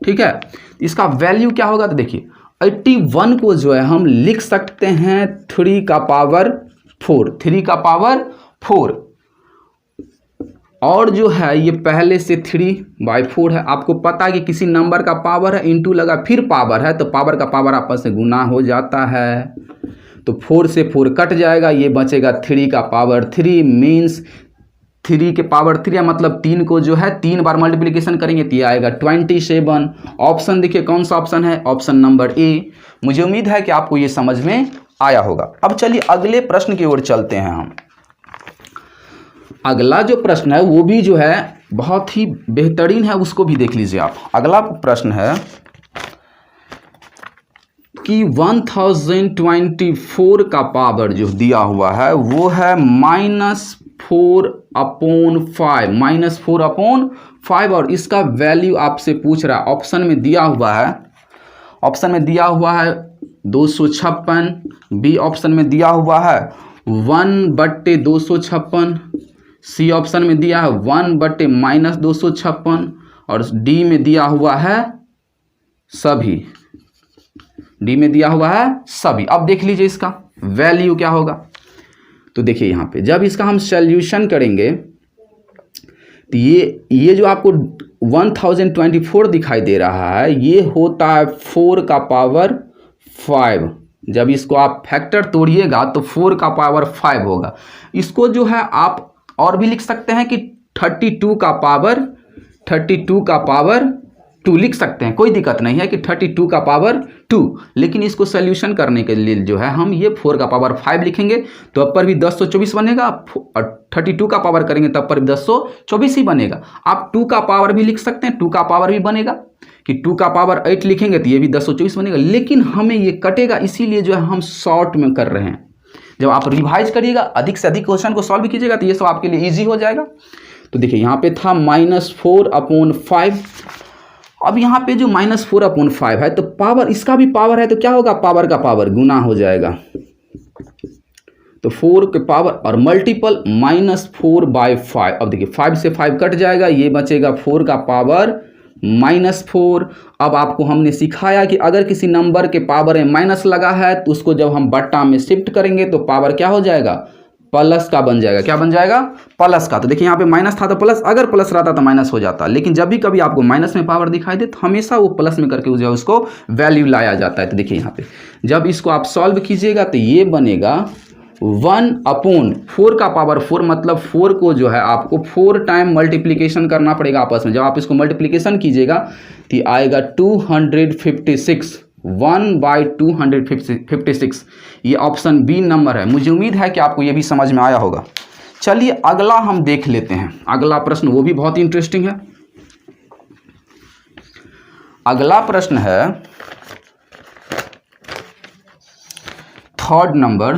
ठीक है। इसका वैल्यू क्या होगा तो देखिए 81 को जो है हम लिख सकते हैं 3 का पावर 4, 3 का पावर 4, और जो है ये पहले से 3/4 है। आपको पता है कि किसी नंबर का पावर है, इंटू लगा फिर पावर है तो पावर का पावर आपस में गुना हो जाता है, तो 4 से 4 कट जाएगा, ये बचेगा 3 का पावर 3, मीन्स 3 के पावर 3 मतलब 3 को जो है 3 बार मल्टीप्लिकेशन करेंगे तो ये आएगा 27। ऑप्शन देखिए कौन सा ऑप्शन है, ऑप्शन नंबर ए। मुझे उम्मीद है कि आपको ये समझ में आया होगा। अब चलिए अगले प्रश्न की ओर चलते हैं हम। अगला जो प्रश्न है वो भी जो है बहुत ही बेहतरीन है, उसको भी देख लीजिए आप। अगला प्रश्न है कि 1024 का पावर जो दिया हुआ है वो है -4/5, और इसका वैल्यू आपसे पूछ रहा है। ऑप्शन में दिया हुआ है 256, बी ऑप्शन में दिया हुआ है 1/256, सी ऑप्शन में दिया है 1/-256, और डी में दिया हुआ है सभी, डी में दिया हुआ है सभी। अब देख लीजिए इसका वैल्यू क्या होगा। तो देखिए यहाँ पे जब इसका हम सॉल्यूशन करेंगे तो ये जो आपको 1024 दिखाई दे रहा है ये होता है 4 का पावर 5। जब इसको आप फैक्टर तोड़िएगा तो 4 का पावर 5 होगा। इसको जो है आप और भी लिख सकते हैं कि 32 का पावर 2 लिख सकते हैं, कोई दिक्कत नहीं है कि 32 का पावर 2। लेकिन इसको सोल्यूशन करने के लिए जो है हम ये 4 का पावर 5 लिखेंगे तो अब पर भी 1024 बनेगा, और 32 का पावर करेंगे तब पर भी 1024 ही बनेगा। आप 2 का पावर भी लिख सकते हैं, 2 का पावर भी बनेगा कि 2 का पावर 8 लिखेंगे तो ये भी 1024 बनेगा। लेकिन हमें ये कटेगा, इसीलिए जो है हम शॉर्ट में कर रहे हैं। जब आप रिवाइज करिएगा अधिक से अधिक क्वेश्चन को सॉल्व कीजिएगा तो ये सब आपके लिए इजी हो जाएगा। तो देखिए यहाँ पे था -4/5। अब यहाँ पे जो -4/5 है तो पावर, इसका भी पावर है तो क्या होगा, पावर का पावर गुना हो जाएगा। तो 4 के पावर और मल्टीपल -4/5। अब देखिए 5 से 5 कट जाएगा, ये बचेगा 4 का पावर -4। अब आपको हमने सिखाया कि अगर किसी नंबर के पावर में माइनस लगा है तो उसको जब हम बट्टा में शिफ्ट करेंगे तो पावर क्या हो जाएगा, प्लस का बन जाएगा। क्या बन जाएगा, प्लस का। तो देखिए यहाँ पे माइनस था तो प्लस, अगर प्लस रहता तो माइनस हो जाता, लेकिन जब भी कभी आपको माइनस में पावर दिखाई दे तो हमेशा वो प्लस में करके जो है उसको वैल्यू लाया जाता है। तो देखिए यहाँ पे जब इसको आप सॉल्व कीजिएगा तो ये बनेगा 1/4 का पावर 4, मतलब 4 को जो है आपको 4 टाइम मल्टीप्लीकेशन करना पड़ेगा आपस में। जब आप इसको मल्टीप्लीकेशन कीजिएगा तो आएगा 256, 1/256। ये ऑप्शन बी नंबर है। मुझे उम्मीद है कि आपको ये भी समझ में आया होगा। चलिए अगला हम देख लेते हैं। अगला प्रश्न वो भी बहुत इंटरेस्टिंग है। अगला प्रश्न है 3rd नंबर,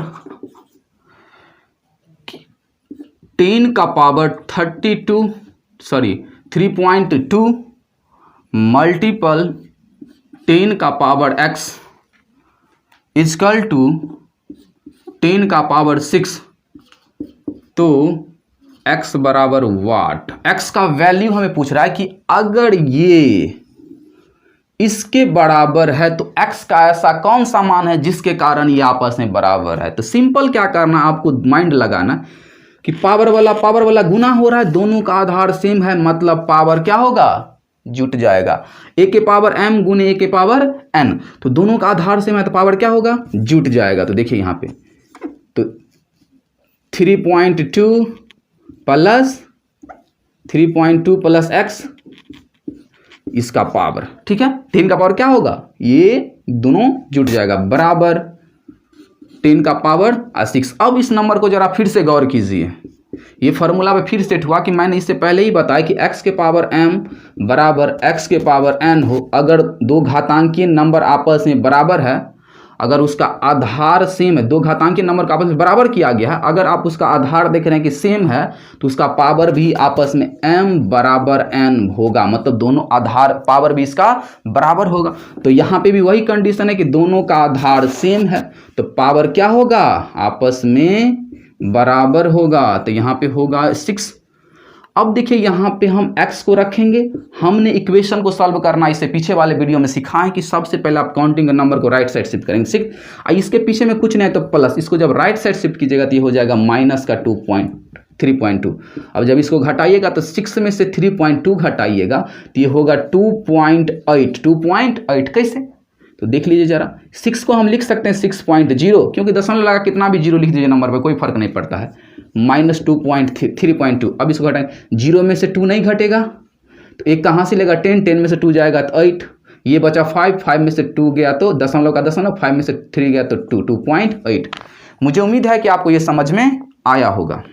3 मल्टीपल 10 का पावर x इजकल टू 10 का पावर 6, तो x बराबर वाट। x का वैल्यू हमें पूछ रहा है कि अगर ये इसके बराबर है तो x का ऐसा कौन सा मान है जिसके कारण ये आपस में बराबर है। तो सिंपल क्या करना, आपको माइंड लगाना कि पावर वाला गुना हो रहा है, दोनों का आधार सेम है, मतलब पावर क्या होगा, जुट जाएगा। a के पावर m गुने a के पावर n, तो दोनों का आधार सेम है तो पावर क्या होगा, जुट जाएगा। तो देखिए यहाँ पे तो 3.2 प्लस x इसका पावर, ठीक है। 10 का पावर क्या होगा, ये दोनों जुट जाएगा, बराबर 10 का पावर 6। अब इस नंबर को जरा फिर से गौर कीजिए। ये फार्मूला पे फिर सेट हुआ कि मैंने इससे पहले ही बताया कि x के पावर m बराबर x के पावर n हो। अगर दो घातांकीय नंबर आपस में बराबर है, अगर उसका आधार सेम है, दो घातांकीय नंबर का आपस में बराबर किया गया है, अगर आप उसका आधार देख रहे हैं कि सेम है तो उसका पावर भी आपस में m बराबर n होगा, मतलब दोनों आधार पावर भी इसका बराबर होगा। तो यहाँ पे भी वही कंडीशन है कि दोनों का आधार सेम है तो पावर क्या होगा, आपस में बराबर होगा। तो यहाँ पे होगा 6। अब देखिए यहाँ पे हम x को रखेंगे। हमने इक्वेशन को सॉल्व करना इससे पीछे वाले वीडियो में सिखाएं कि सबसे पहले आप काउंटिंग नंबर को राइट साइड शिफ्ट करेंगे, ठीक। इसके पीछे में कुछ नहीं है तो प्लस, इसको जब राइट साइड शिफ्ट कीजिएगा तो ये हो जाएगा माइनस का 3.2। अब जब इसको घटाइएगा तो 6 में से 3.2 घटाइएगा तो ये होगा 2.8। कैसे, तो देख लीजिए जरा। 6 को हम लिख सकते हैं 6.0, क्योंकि दशमलव लगा कितना भी जीरो लिख दीजिए नंबर पे, कोई फर्क नहीं पड़ता है। -3.2। अब इसको घटाएं, 0 में से 2 नहीं घटेगा तो एक कहाँ से लेगा 10 में से 2 जाएगा तो 8, ये बचा 5 में से 2 गया तो दशमलव का दशमलव, 5 में से 3 गया तो 2.8। मुझे उम्मीद है कि आपको ये समझ में आया होगा।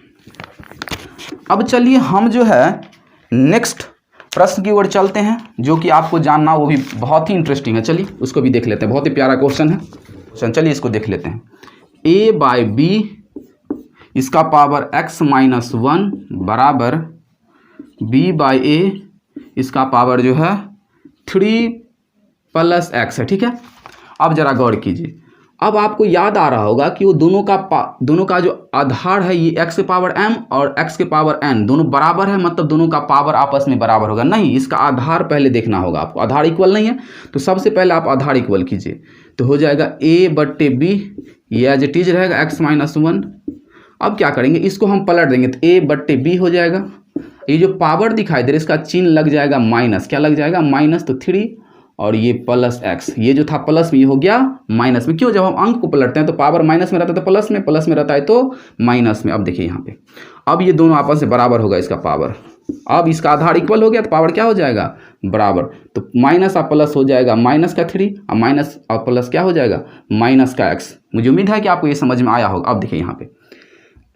अब चलिए हम जो है नेक्स्ट प्रश्न की ओर चलते हैं, जो कि आपको जानना वो भी बहुत ही इंटरेस्टिंग है। चलिए उसको भी देख लेते हैं, बहुत ही प्यारा क्वेश्चन है। चलिए इसको देख लेते हैं। a/b इसका पावर x-1 बराबर b/a इसका पावर जो है 3 + x है, ठीक है। अब जरा गौर कीजिए। अब आपको याद आ रहा होगा कि वो दोनों का जो आधार है ये x के पावर m और x के पावर n दोनों बराबर है, मतलब दोनों का पावर आपस में बराबर होगा। नहीं, इसका आधार पहले देखना होगा आपको। आधार इक्वल नहीं है तो सबसे पहले आप आधार इक्वल कीजिए, तो हो जाएगा a/b, ये एज इट इज रहेगा x-1। अब क्या करेंगे, इसको हम पलट देंगे तो a/b हो जाएगा। ये जो पावर दिखाई दे रहा है इसका चिन्ह लग जाएगा माइनस, क्या लग जाएगा, माइनस, तो 3 और ये प्लस x, ये जो था प्लस में ये हो गया माइनस में। क्यों, जब हम अंक को पलटते हैं तो पावर माइनस में रहता है तो प्लस में रहता है तो माइनस में। अब देखिए यहाँ पे, अब ये दोनों आपस में बराबर होगा इसका पावर। अब इसका आधार इक्वल हो गया तो पावर क्या हो जाएगा, बराबर। तो माइनस और प्लस हो जाएगा माइनस का 3 और माइनस और प्लस क्या हो जाएगा, माइनस का x। मुझे उम्मीद है कि आपको ये समझ में आया होगा। अब देखिए यहाँ पे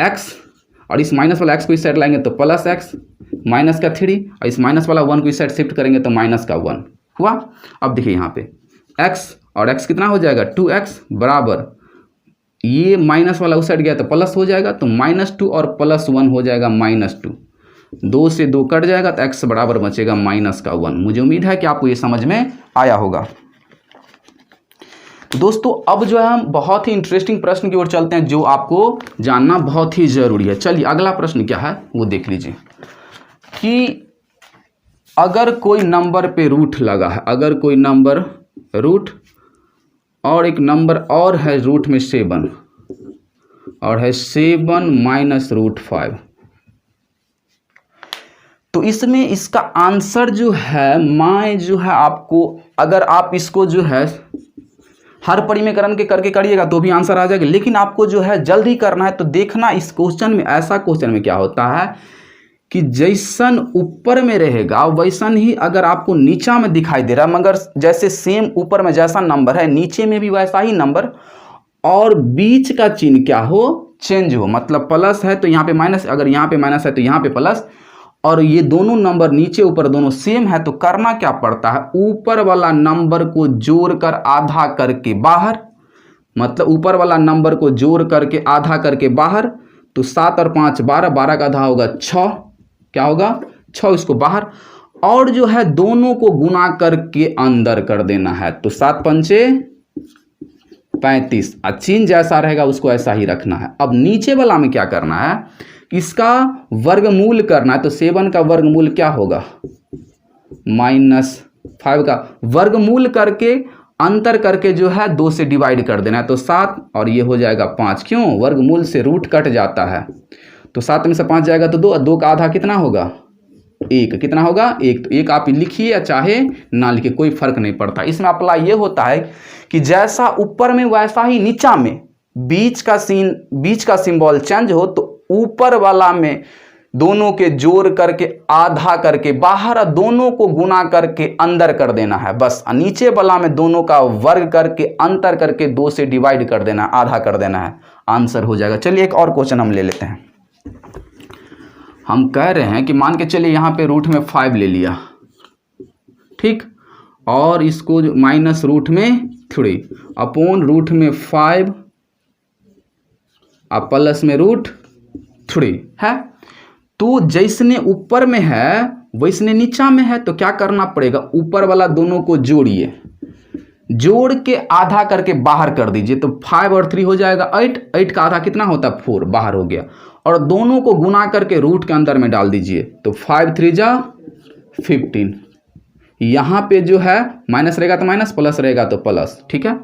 x और इस माइनस वाला x को इस साइड लाएंगे तो प्लस x, माइनस का 3 और इस माइनस वाला 1 को इस साइड शिफ्ट करेंगे तो माइनस का 1 हुआ। अब देखिए यहाँ पे x और x कितना हो जाएगा, 2x बराबर, ये माइनस वाला उस साइड गया तो प्लस हो जाएगा तो -2 और +1 हो जाएगा -2। 2 से 2 कट जाएगा तो x बराबर बचेगा -1। मुझे उम्मीद है कि आपको ये समझ में आया होगा। तो दोस्तों अब जो है हम बहुत ही इंटरेस्टिंग प्रश्न की ओर चलते हैं जो आपको जानना बहुत ही ज़रूरी है। चलिए अगला प्रश्न क्या है वो देख लीजिए कि अगर कोई नंबर पे रूट लगा है, अगर कोई नंबर रूट और एक नंबर और है रूट में 7 और है 7 माइनस रूट 5, तो इसमें इसका आंसर जो है मैं जो है आपको, अगर आप इसको जो है हर परिमेयकरण के करके करिएगा तो भी आंसर आ जाएगा, लेकिन आपको जो है जल्द ही करना है। तो देखना इस क्वेश्चन में, ऐसा क्वेश्चन में क्या होता है कि जैसन ऊपर में रहेगा वैसन ही अगर आपको नीचा में दिखाई दे रहा है, मगर जैसे सेम ऊपर में जैसा नंबर है नीचे में भी वैसा ही नंबर, और बीच का चिन्ह क्या हो, चेंज हो, मतलब प्लस है तो यहाँ पे माइनस, अगर यहाँ पे माइनस है तो यहाँ पे प्लस, और ये दोनों नंबर नीचे ऊपर दोनों सेम है, तो करना क्या पड़ता है, ऊपर वाला नंबर को जोड़कर आधा करके बाहर, मतलब ऊपर वाला नंबर को जोड़ करके आधा करके बाहर, तो 7 और 5 12, 12 का आधा होगा 6, क्या होगा 6, इसको बाहर, और जो है दोनों को गुना करके अंदर कर देना है, तो 7 पंचे 35, चिन्ह जैसा रहेगा उसको ऐसा ही रखना है। अब नीचे वाला में क्या करना है, इसका वर्गमूल करना है, तो 7 का वर्गमूल क्या होगा, -5 का वर्गमूल करके अंतर करके जो है 2 से डिवाइड कर देना है, तो 7 और ये हो जाएगा 5, क्यों, वर्गमूल से रूट कट जाता है, तो 7 में से 5 जाएगा तो 2, 2 का आधा कितना होगा 1, कितना होगा 1, तो 1 आप लिखिए या चाहे ना लिखिए कोई फर्क नहीं पड़ता। इसमें अप्लाई ये होता है कि जैसा ऊपर में वैसा ही नीचा में बीच का सिंबल चेंज हो, तो ऊपर वाला में दोनों के जोड़ करके आधा करके बाहर, दोनों को गुना करके अंदर कर देना है बस, नीचे वाला में दोनों का वर्ग करके अंतर करके 2 से डिवाइड कर देना है, आधा कर देना है, आंसर हो जाएगा। चलिए एक और क्वेश्चन हम ले लेते हैं। हम कह रहे हैं कि मान के चलिए यहाँ पे रूट में 5 ले लिया, ठीक, और इसको माइनस रूट में 3 अपॉन रूट में 5 और प्लस में रूट 3 है, तो जैसने ऊपर में है वैसने नीचा में है, तो क्या करना पड़ेगा, ऊपर वाला दोनों को जोड़िए, जोड़ के आधा करके बाहर कर दीजिए, तो 5 और 3 हो जाएगा 8, 8 का आधा कितना होता है 4, बाहर हो गया, और दोनों को गुना करके रूट के अंदर में डाल दीजिए, तो 5 3 जा 15, यहाँ पे जो है माइनस रहेगा तो माइनस, प्लस रहेगा तो प्लस, ठीक है,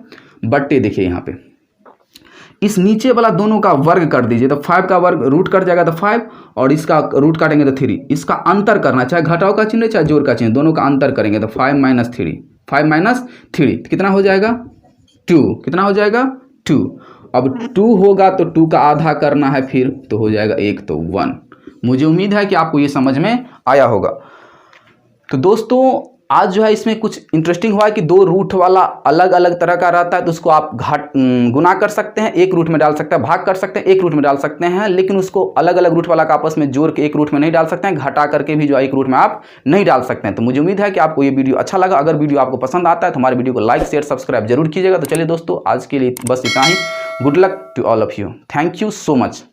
बट्टे देखिए यहाँ पे इस नीचे वाला दोनों का वर्ग कर दीजिए, तो 5 का वर्ग रूट कट जाएगा तो 5, और इसका रूट काटेंगे तो 3, इसका अंतर करना, चाहे घटाव का चिन्ह चाहे जोड़ का चिन्ह, दोनों का अंतर करेंगे तो 5 माइनस 3 कितना हो जाएगा 2, कितना हो जाएगा 2, अब 2 होगा तो 2 का आधा करना है फिर, तो हो जाएगा 1, तो 1। मुझे उम्मीद है कि आपको ये समझ में आया होगा। तो दोस्तों आज जो है इसमें कुछ इंटरेस्टिंग हुआ है कि 2 रूट वाला अलग अलग तरह का रहता है, तो उसको आप गुना कर सकते हैं, एक रूट में डाल सकते हैं, भाग कर सकते हैं, एक रूट में डाल सकते हैं, लेकिन उसको अलग अलग रूट वाला का आपस में जोड़ के एक रूट में नहीं डाल सकते हैं, घटा करके भी जो एक रूट में आप नहीं डाल सकते हैं। तो मुझे उम्मीद है कि आपको ये वीडियो अच्छा लगा। अगर वीडियो आपको पसंद आता है तो हमारे वीडियो को लाइक शेयर सब्सक्राइब जरूर कीजिएगा। तो चलिए दोस्तों आज के लिए बस इतना ही। Good luck to all of you, thank you so much.